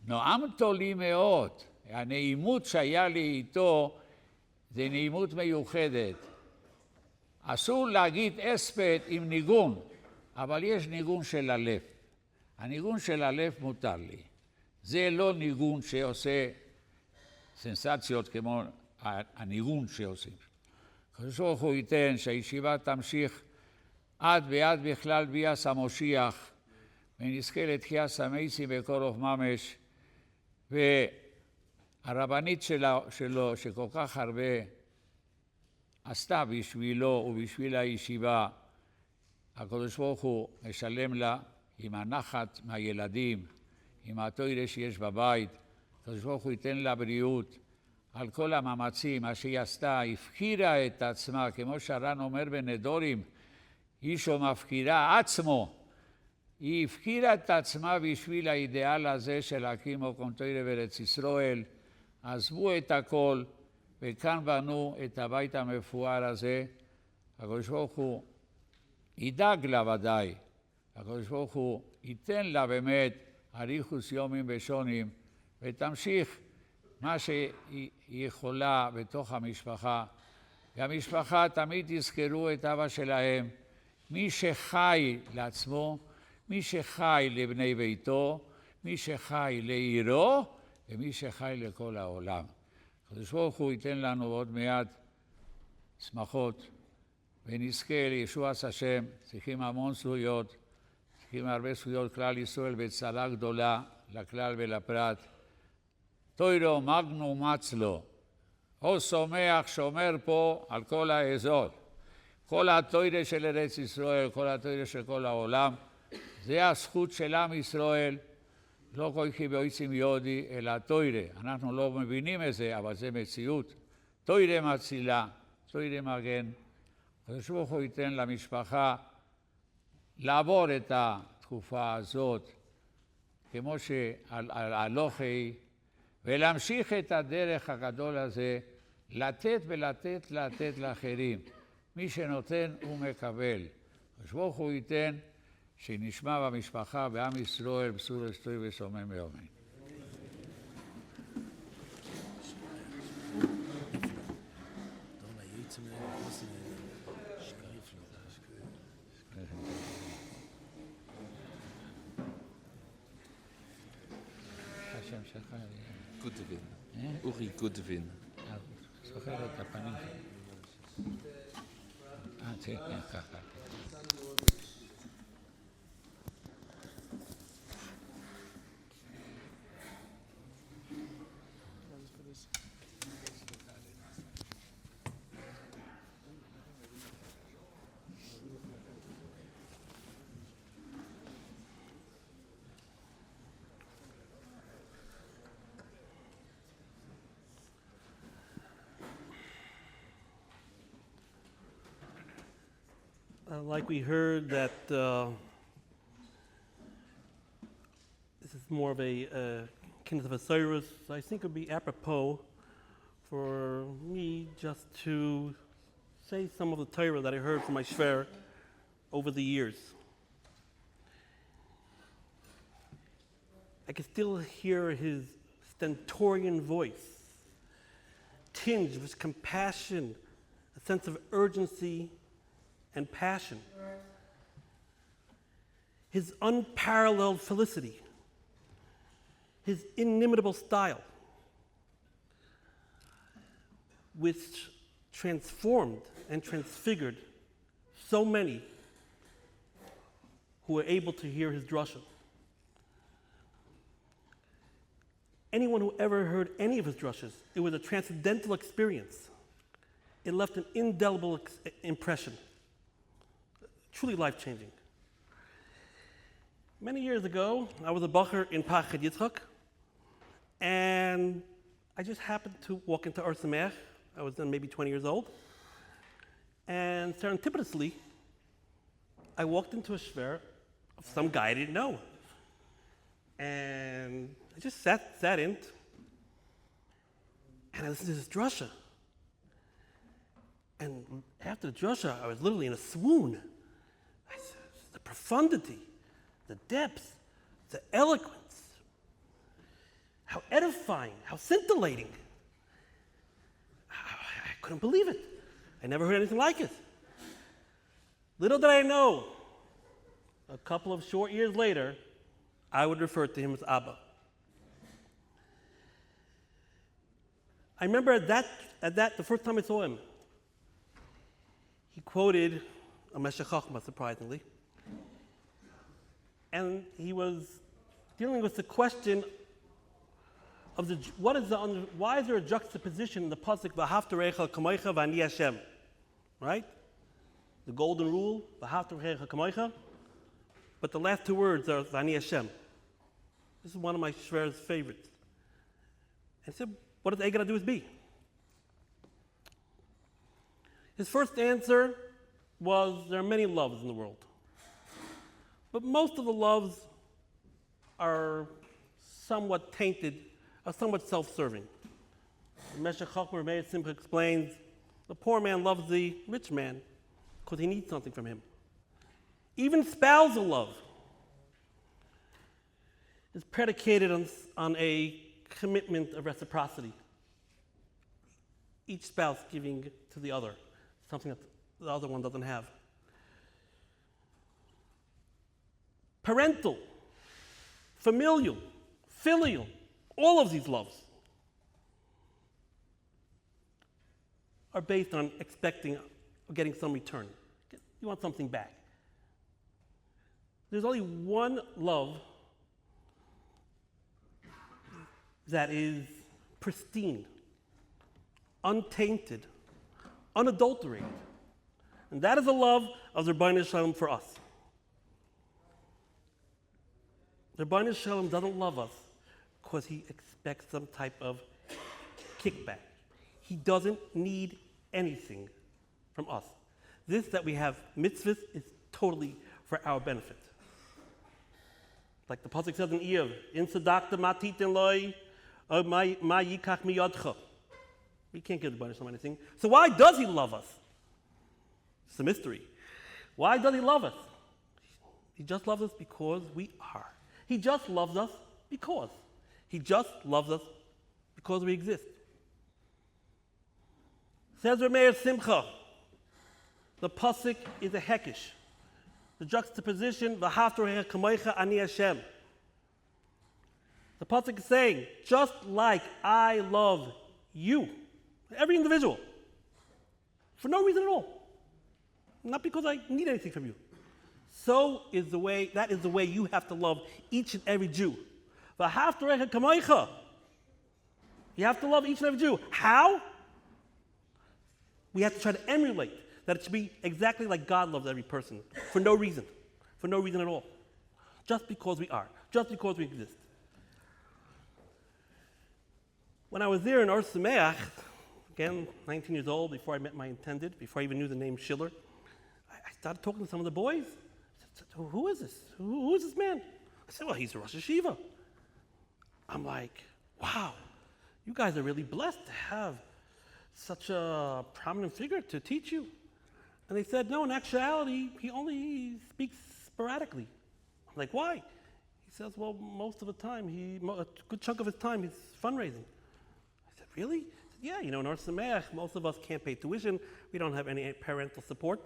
נועמת לי מאוד. הנעימות שהיה לי איתו, זה נעימות מיוחדת. אסור להגיד אספת עם ניגון, אבל יש ניגון של הלב. הניגון של הלב מותר לי. זה לא ניגון שעושה סנסציות כמו הניגון שעושים. הקדוש ברוך הוא ייתן שהישיבה תמשיך עד ועד בכלל ביאת המשיח, ונזכה לתחיית המתים בקרוב ממש, והרבנית שלו שכל כך הרבה עשתה בשבילו ובשביל הישיבה, הקדוש ברוך הוא משלם לה עם הנחת מהילדים, עם התורה שיש בבית. הקדוש ברוך הוא ייתן לה בריאות על כל המאמצים, מה שהיא עשתה, הפקירה את עצמה, כמו שהר"ן אומר בנדורים, אישו מפקירה עצמו. היא הפקירה את עצמה בשביל האידאל הזה של להקים מקום תורה בארץ ישראל. עזבו את הכל, וכאן בנו את הבית המפואר הזה. הקדוש ברוך הוא ידאג לה ודאי. הקדוש ברוך הוא ייתן לה באמת אריכות ימים ושונים, ותמשיך מה שהיא יכולה בתוך המשפחה. והמשפחה תמיד יזכרו את אבא שלהם, מי שחי לעצמו, מי שחי לבני ביתו, מי שחי לעירו, ומי שחי לכל העולם. הקדוש ברוך הוא ייתן לנו עוד מעט שמחות, ונזכה לישועת השם. צריכים המון זכויות, צריכים הרבה זכויות, כלל ישראל בצלה גדולה לכלל ולפרט. תוירו מגנו מצלו, אור שמח שומר פה על כל האזור. כל התוירה של ארץ ישראל, כל התוירה של כל העולם, זה הזכות של עם ישראל, לא כוחי בעצם יודי, אלא תוירה. אנחנו לא מבינים את זה, אבל זה מציאות. תוירה מצילה, תוירה מגן. הקדוש ברוך הוא ייתן למשפחה לעבור את התקופה הזאת, כמו שהלוכי, ולהמשיך את הדרך הגדול הזה, לתת ולתת לתת לאחרים. מי שנותן הוא מקבל. הקדוש ברוך הוא ייתן שנשמע במשפחה בעם ישראל בסור אסתוי ושומם ביומין. השם שלך? גודווין. אורי גודווין. זוכר את הפנים. כן, ככה. Like we heard that this is more of a kind of Hisorerus, I think it would be apropos for me just to say some of the Torah that I heard from my Shver over the years. I can still hear his stentorian voice, tinged with compassion, a sense of urgency and passion. His unparalleled felicity, his inimitable style, which transformed and transfigured so many who were able to hear his drasha. Anyone who ever heard any of his drashas, it was a transcendental experience. It left an indelible impression, truly life-changing. Many years ago, I was a bacher in Pachad Yitzchak, and I just happened to walk into Ohr Somayach. I was then maybe 20 years old, and serendipitously, I walked into a shver of some guy I didn't know. And I just sat in, and I listened to this drasha. And after the drasha, I was literally in a swoon. I said, the profundity, the depth, the eloquence, how edifying, how scintillating. I couldn't believe it. I never heard anything like it. Little did I know, a couple of short years later, I would refer to him as Abba. I remember at that the first time I saw him, he quoted a Meshech Chochmah, surprisingly. And he was dealing with the question of why is there a juxtaposition in the pasuk V'ahavta re'echa kamocha v'ani Hashem, right? The golden rule, V'ahavta re'echa kamocha, but the last two words are v'ani Hashem. This is one of my Shver's favorites. And I said, what does A got to do with B? His first answer was, there are many loves in the world. But most of the loves are somewhat tainted, are somewhat self-serving. Meshech Chochmah Meir Simcha explains, the poor man loves the rich man because he needs something from him. Even spousal love is predicated on a commitment of reciprocity. Each spouse giving to the other something that the other one doesn't have. Parental, familial, filial, all of these loves are based on expecting or getting some return. You want something back. There's only one love that is pristine, untainted, unadulterated. And that is the love of the Rebbeinu Shalom for us. The Rebbeinu Shalom doesn't love us because he expects some type of kickback. He doesn't need anything from us. This that we have mitzvahs is totally for our benefit. Like the pasuk says in Iyov, "In tzedakta ma titen loi, ma yikach miyodcha." We can't give the Rebbeinu Shalom anything. So why does he love us? It's a mystery. Why does he love us? He just loves us because we are. He just loves us because. He just loves us because we exist. Says Rameir Simcha, the pasuk is a hekish. The juxtaposition, V'ahavta re'echa kamocha ani Hashem. The pasuk is saying, just like I love you, every individual, for no reason at all, not because I need anything from you. So is the way, that is the way you have to love each and every Jew. V'ahavta re'echa kamocha. You have to love each and every Jew. How? We have to try to emulate that it should be exactly like God loves every person, for no reason at all. Just because we are, just because we exist. When I was there in Ohr Somayach, again, 19 years old, before I met my intended, before I even knew the name Schiller, I started talking to some of the boys. I said, who is this? Who is this man? I said, well, he's a Rosh Yeshiva. I'm like, wow, you guys are really blessed to have such a prominent figure to teach you. And they said, no, in actuality, he only speaks sporadically. I'm like, why? He says, well, most of the time, a good chunk of his time, he's fundraising. I said, really? He said, yeah, in Ohr Somayach, most of us can't pay tuition. We don't have any parental support.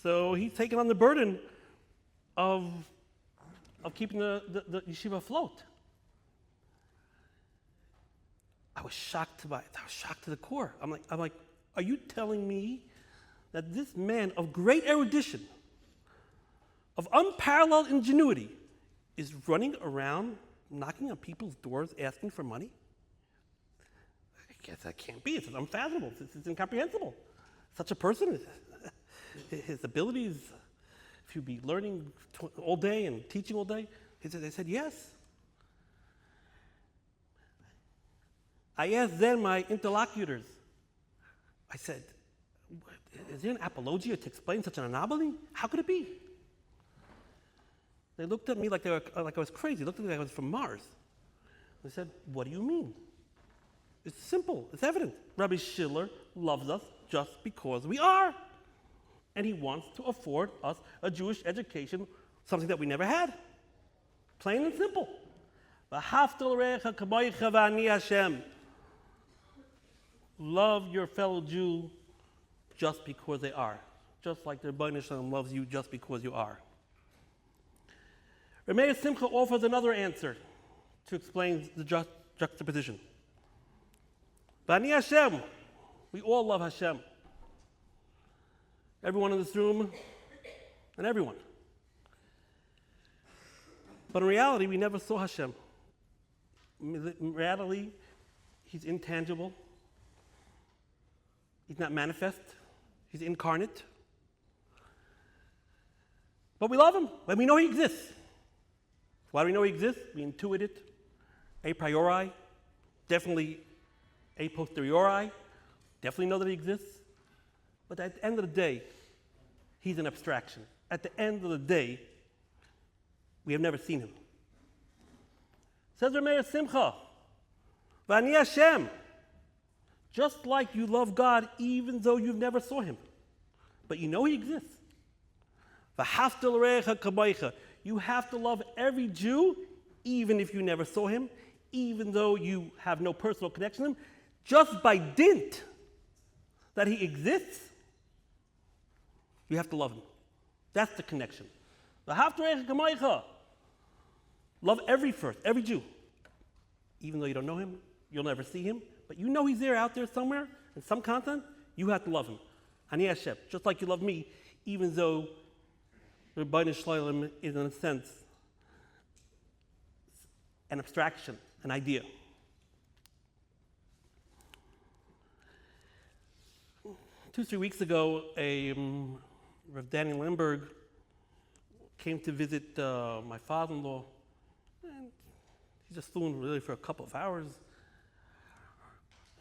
So he's taken on the burden of keeping the yeshiva afloat. I was shocked to the core. I'm like, are you telling me that this man of great erudition, of unparalleled ingenuity, is running around knocking on people's doors asking for money? I guess that can't be. It's unfathomable. It's incomprehensible. Such a person, his abilities, if you'd be learning all day and teaching all day, they said yes. I asked then my interlocutors, I said, is there an apologia to explain such an anomaly? How could it be? They looked at me like I was crazy. They looked at me like I was from Mars. They said, what do you mean? It's simple. It's evident. Rabbi Schiller loves us just because we are. And he wants to afford us a Jewish education, something that we never had. Plain and simple. V'ahavta l'recha kamoicha v'ani Hashem. Love your fellow Jew just because they are. Just like the Rebbeinu Shalom loves you just because you are. Rameir Simcha offers another answer to explain the juxtaposition. V'ani Hashem. We all love Hashem. Everyone in this room and everyone. But in reality, we never saw Hashem. In reality, he's intangible. He's not manifest. He's incarnate. But we love him, and we know he exists. Why do we know he exists? We intuit it a priori, definitely a posteriori, definitely know that he exists. But at the end of the day, he's an abstraction. At the end of the day, we have never seen him. Says Rameir Simcha, V'ani Hashem. Just like you love God even though you've never saw him. But you know he exists. V'ahavta l'recha kamoicha. You have to love every Jew even if you never saw him, even though you have no personal connection to him. Just by dint that he exists, you have to love him. That's the connection. V'ahavta l'recha kamoicha. Love every Jew. Even though you don't know him, you'll never see him, but you know he's there out there somewhere, in some continent, you have to love him. Ani Hashem, just like you love me, even though the Rebbeinu Shalom is, in a sense, an abstraction, an idea. 2-3 weeks ago, Rav Daniel Limberg came to visit my father-in-law, and he just flew in really for a couple of hours.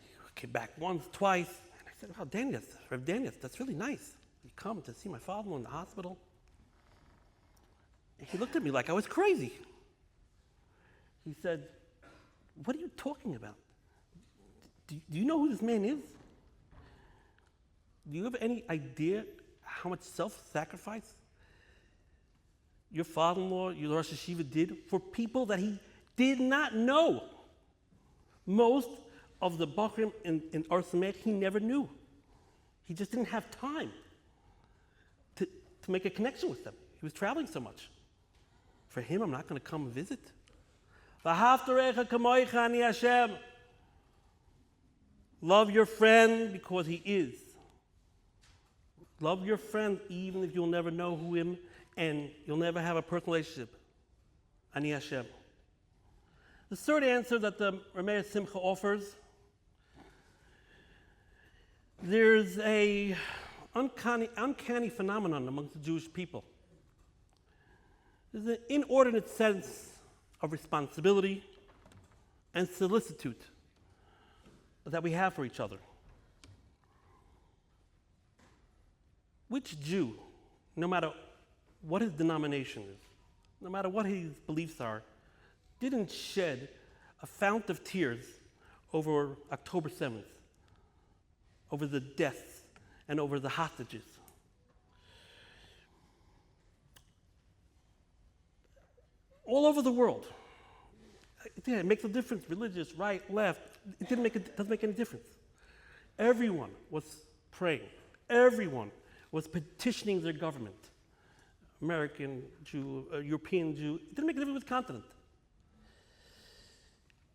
He came back once, twice, and I said, "Wow, Daniel, Rav Daniel, that's really nice. You come to see my father-in-law in the hospital." And he looked at me like I was crazy. He said, "What are you talking about? Do you know who this man is? Do you have any idea how much self-sacrifice your father-in-law, your Rosh Yeshiva did for people that he did not know? Most of the Bachrim in Ohr Somayach he never knew. He just didn't have time to make a connection with them. He was traveling so much. For him, I'm not going to come and visit. Love your friend because he is. Love your friend even if you'll never know who him and you'll never have a personal relationship. Ani Hashem. The third answer that the Rameir Simcha offers, there's a uncanny phenomenon amongst the Jewish people. There's an inordinate sense of responsibility and solicitude that we have for each other. Which Jew no matter what his denomination is, no matter what his beliefs are, didn't shed a fount of tears over October 7th, over the deaths and over the hostages. All over the world, it makes a difference, religious, right, left, doesn't make any difference. Everyone was praying. Everyone was petitioning their government. American Jew, European Jew, it didn't make a difference with continent.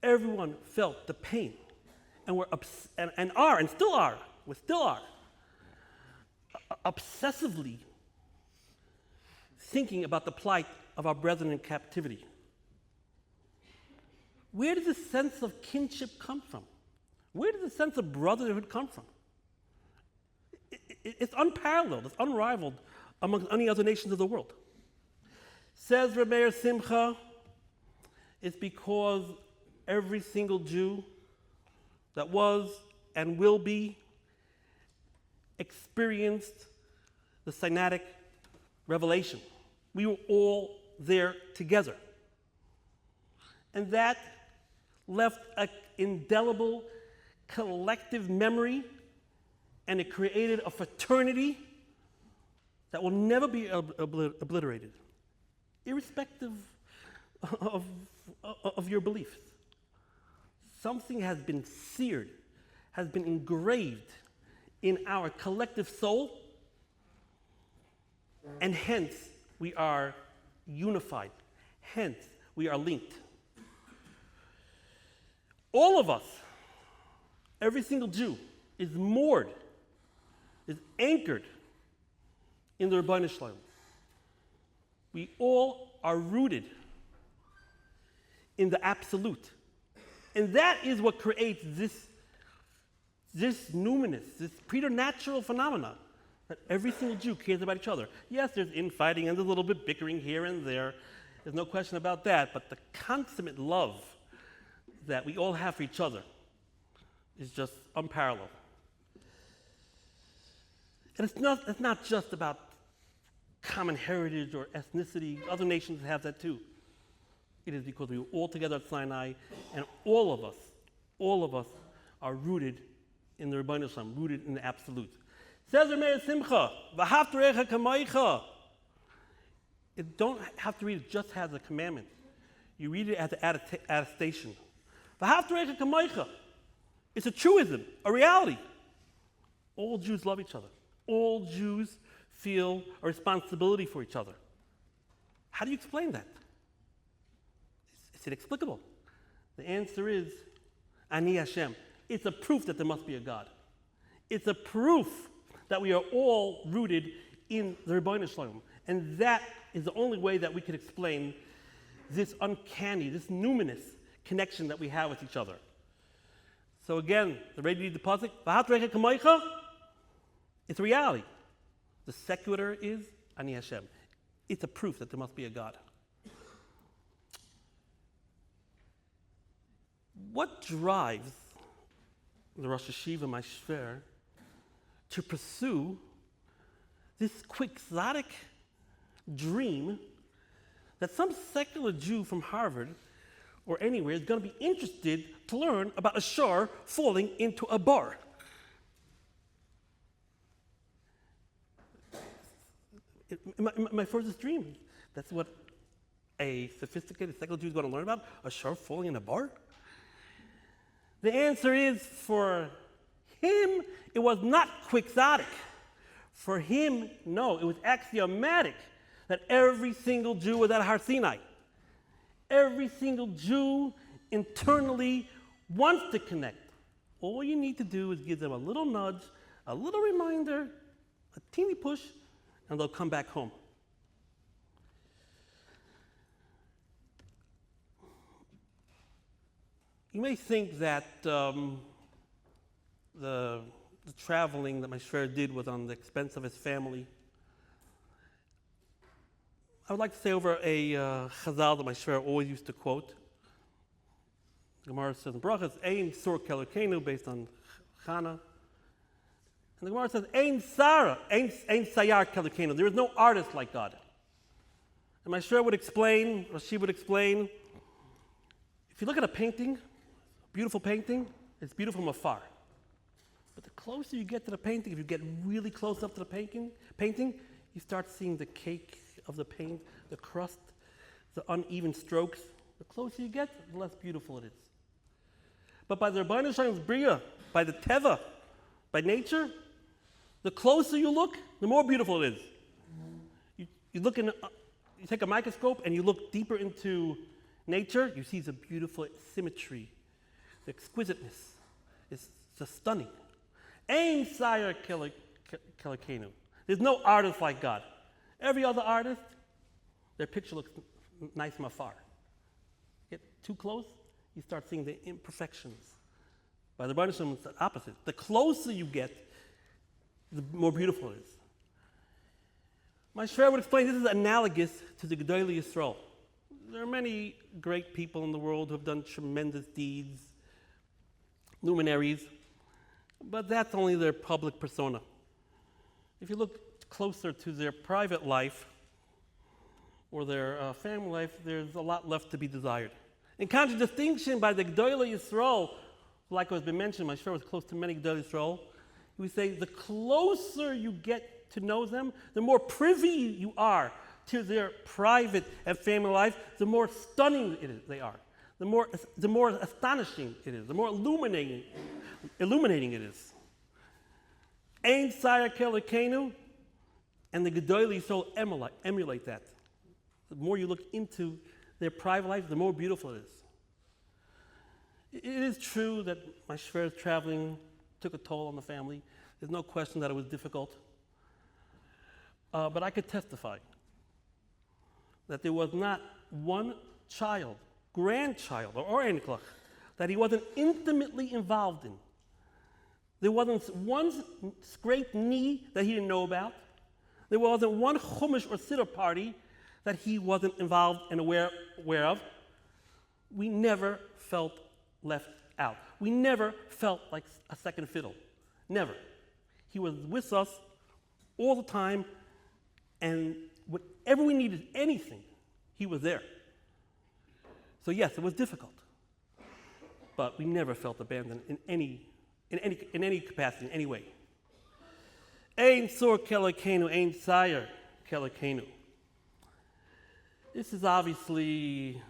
Everyone felt the pain and still are, obsessively thinking about the plight of our brethren in captivity. Where did the sense of kinship come from? Where did the sense of brotherhood come from? It's unparalleled, it's unrivaled among any other nations of the world. Says Rabbi Simcha, it's because every single Jew that was and will be experienced the Sinaitic revelation. We were all there together. And that left an indelible collective memory, and it created a fraternity that will never be obliterated, irrespective of your beliefs. Something has been seared, has been engraved in our collective soul, and hence we are unified. Hence we are linked. All of us, every single Jew, is moored, is anchored in the Rebbeinu Shalom. We all are rooted in the absolute. And that is what creates this numinous, this preternatural phenomena that every single Jew cares about each other. Yes, there's infighting and there's a little bit bickering here and there. There's no question about that. But the consummate love that we all have for each other is just unparalleled. And it's not just about common heritage or ethnicity. Other nations have that too. It is because we were all together at Sinai, and all of us are rooted in the Rebbeinu Shalom, rooted in the absolute. Says Meir Simcha, v'ahavta recha kamaycha. You don't have to read it just as a commandment. You read it as an attestation. V'ahavta recha kamaycha. It's a truism, a reality. All Jews love each other. All Jews feel a responsibility for each other. How do you explain that? It's inexplicable. The answer is Ani Hashem. It's a proof that there must be a God. It's a proof that we are all rooted in the Rebbeinu Shalom. And that is the only way that we can explain this uncanny, this numinous connection that we have with each other. So again, the ready to read the pasuk, v'ahavta recha kamaycha, it's a reality. The secular is Ani Hashem. It's a proof that there must be a God. What drives the Rosh Yeshiva, my shver, to pursue this quixotic dream that some secular Jew from Harvard or anywhere is going to be interested to learn about a shor falling into a bar? My furthest dream, that's what a sophisticated secular Jew is going to learn about, a shor falling in a bar? The answer is, for him, it was not quixotic. For him, no, it was axiomatic that every single Jew was at Har Sinai. Every single Jew internally wants to connect. All you need to do is give them a little nudge, a little reminder, a teeny push, and they'll come back home. You may think that the traveling that my shver did was on the expense of his family. I would like to say over a chazal that my shver always used to quote. The Gemara says in Brachas, Ein Sur Kelokenu, based on Chana. And the Gemara says, Ein Sarah, Ein Sayar Kelikenu. There is no artist like God. And my Shiur would explain, or she would explain, if you look at a painting, a beautiful painting, it's beautiful from afar. But the closer you get to the painting, if you get really close up to the painting, you start seeing the cake of the paint, the crust, the uneven strokes. The closer you get, the less beautiful it is. But by the Rebbeinu Shalom's Bria, by the Teva, by nature, the closer you look, the more beautiful it is. You look in, you take a microscope and you look deeper into nature, you see the beautiful symmetry, the exquisiteness. It's just stunning. Ein Sayar Kelikenu. There's no artist like God. Every other artist, their picture looks nice from afar. Get too close, you start seeing the imperfections. By the Rebbeinu Shalom, it's the opposite. The closer you get, the more beautiful it is. My Shiur would explain this is analogous to the Gedolei Yisrael. There are many great people in the world who have done tremendous deeds, luminaries, but that's only their public persona. If you look closer to their private life or their family life, there's a lot left to be desired. In contradistinction, by the Gedolei Yisrael, like has been mentioned, my Shiur was close to many Gedolei Yisrael, we say the closer you get to know them, the more privy you are to their private and family life, the more stunning they are. The more astonishing it is, the more illuminating it is. Ein Sayar Kelikenu, and the Gedolei Yisrael emulate that. The more you look into their private life, the more beautiful it is. It is true that my Shiur's traveling took a toll on the family. There's no question that it was difficult. But I could testify that there was not one child, grandchild, or enkelach that he wasn't intimately involved in. There wasn't one scraped knee that he didn't know about. There wasn't one chumash or siddur party that he wasn't involved and aware of. We never felt left out. We never felt like a second fiddle. Never. He was with us all the time, and whatever we needed, anything, he was there. So yes, it was difficult, but we never felt abandoned in any capacity, in any way. Ein Sor Kelikenu, Ein Sayar Kelikenu. This is obviously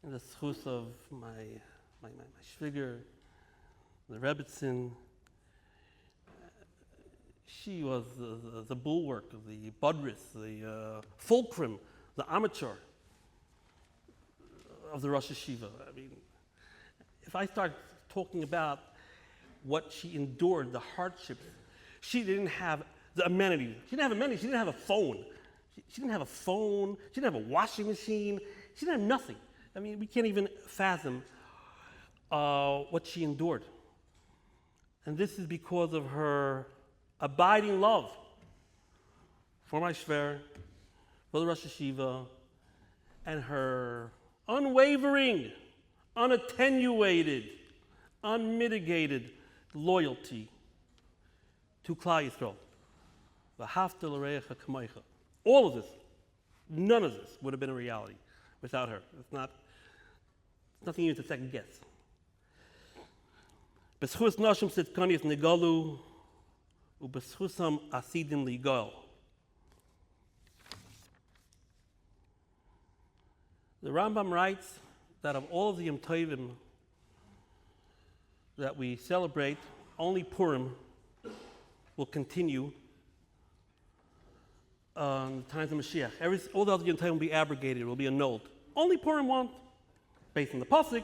in the schus of my shviger, the Rabbitson. She was the bulwark, the budris, the fulcrum, the amateur of the Rosh Yeshiva. I mean, if I start talking about what she endured, the hardships, she didn't have the amenities. She didn't have amenities. She didn't have a phone. She didn't have a phone. She didn't have a washing machine. She didn't have nothing. I mean, we can't even fathom what she endured. And this is because of her abiding love for my Shiur, for the Rosh Yeshiva, and her unwavering, unattenuated, unmitigated loyalty to Klal Yisrael. V'ahavta l'reacha kamocha. All of this, none of this would have been a reality without her. It's nothing even to second guess. B'schus nashim sitzkanis negalu, u'b'schusam asidim ligal. The Rambam writes that of all of the Yom Tovim that we celebrate, only Purim will continue the times of Mashiach. All the other Yom Tovim will be abrogated, will be annulled. Only Purim won't. Based on the pasuk,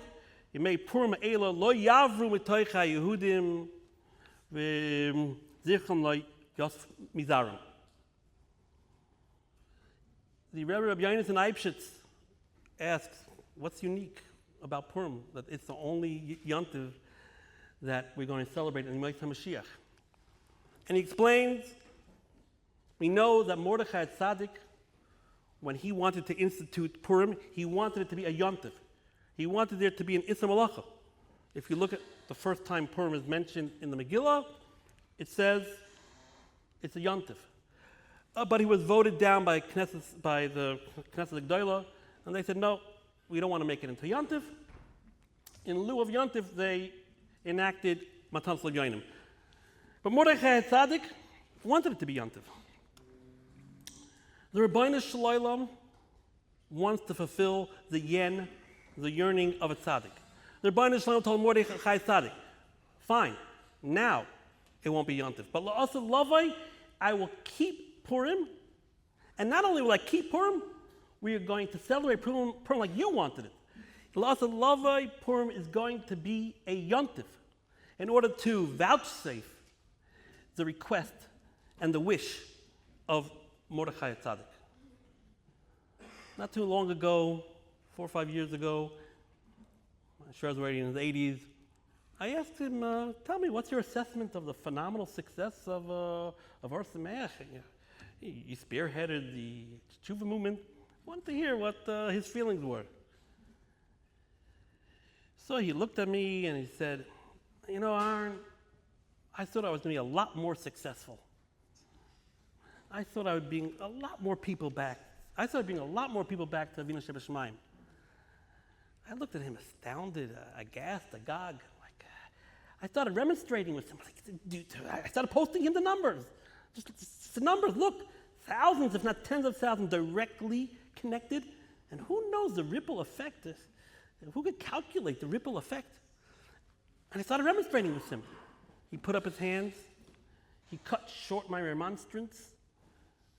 you may Purim Eila lo yavru mitoicha Yehudim v'zichram lo yosef mizarim. The Rebbe Rabbi Yonasan Eibshitz asks, what's unique about Purim, that it's the only yontiv that we're going to celebrate in the Yom Mashiach? And he explains, we know that Mordechai Tzaddik, when he wanted to institute Purim, he wanted it to be a yontiv. He wanted there to be an Issa Malacha. If you look at the first time Purim is mentioned in the Megillah, it says it's a yontif. But he was voted down by the Knesset Gdoila, and they said, no, we don't want to make it into yontif. In lieu of yontif, they enacted Matan Yonim. But Mordechai Tzaddik wanted it to be yontif. The Rebbeinu Shalom wants to fulfill the yearning of a tzaddik. The Rebbeinu Shalom told Mordechai Tzaddik, fine, now it won't be yontif. But la'aseh lavai, I will keep Purim, and not only will I keep Purim, we are going to celebrate Purim like you wanted it. La'aseh lavai, Purim is going to be a yontif in order to vouchsafe the request and the wish of Mordechai Tzaddik. Not too long ago, 4 or 5 years ago, I'm sure I was already in his 80s, I asked him, tell me, what's your assessment of the phenomenal success of Ohr Somayach? You spearheaded the Yeshiva movement. I wanted to hear what his feelings were. So he looked at me and he said, you know, Aaron, I thought I was going to be a lot more successful. I thought I would bring a lot more people back. I thought I'd bring a lot more people back to Avinu Shebashamayim. I looked at him astounded, aghast, agog. I started remonstrating with him. I started posting him the numbers. Just the numbers. Look, thousands, if not tens of thousands, directly connected. And who knows the ripple effect? Who could calculate the ripple effect? And I started remonstrating with him. He put up his hands. He cut short my remonstrance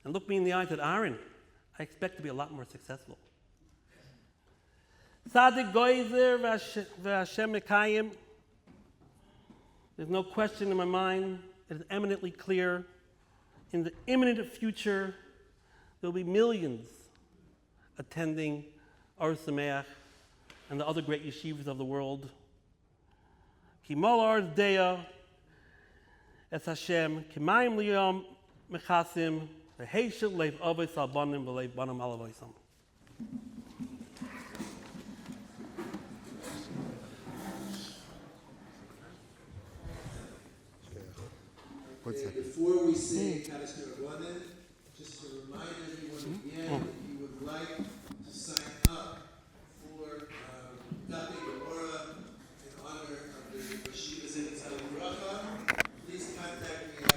and looked me in the eye and said, Aaron, I expect to be a lot more successful. Tzadik goyzer v'Hashem mekayim. There's no question in my mind. It is eminently clear. In the imminent future, there will be millions attending Ohr Somayach and the other great yeshivas of the world. Kimol Ars Deya Es Hashem Kimayim Liyom Mechasim V'Heishel Leiv Avos Albanim V'Leiv Banim Alavoisam. Before we say Kaddish Rabbanan,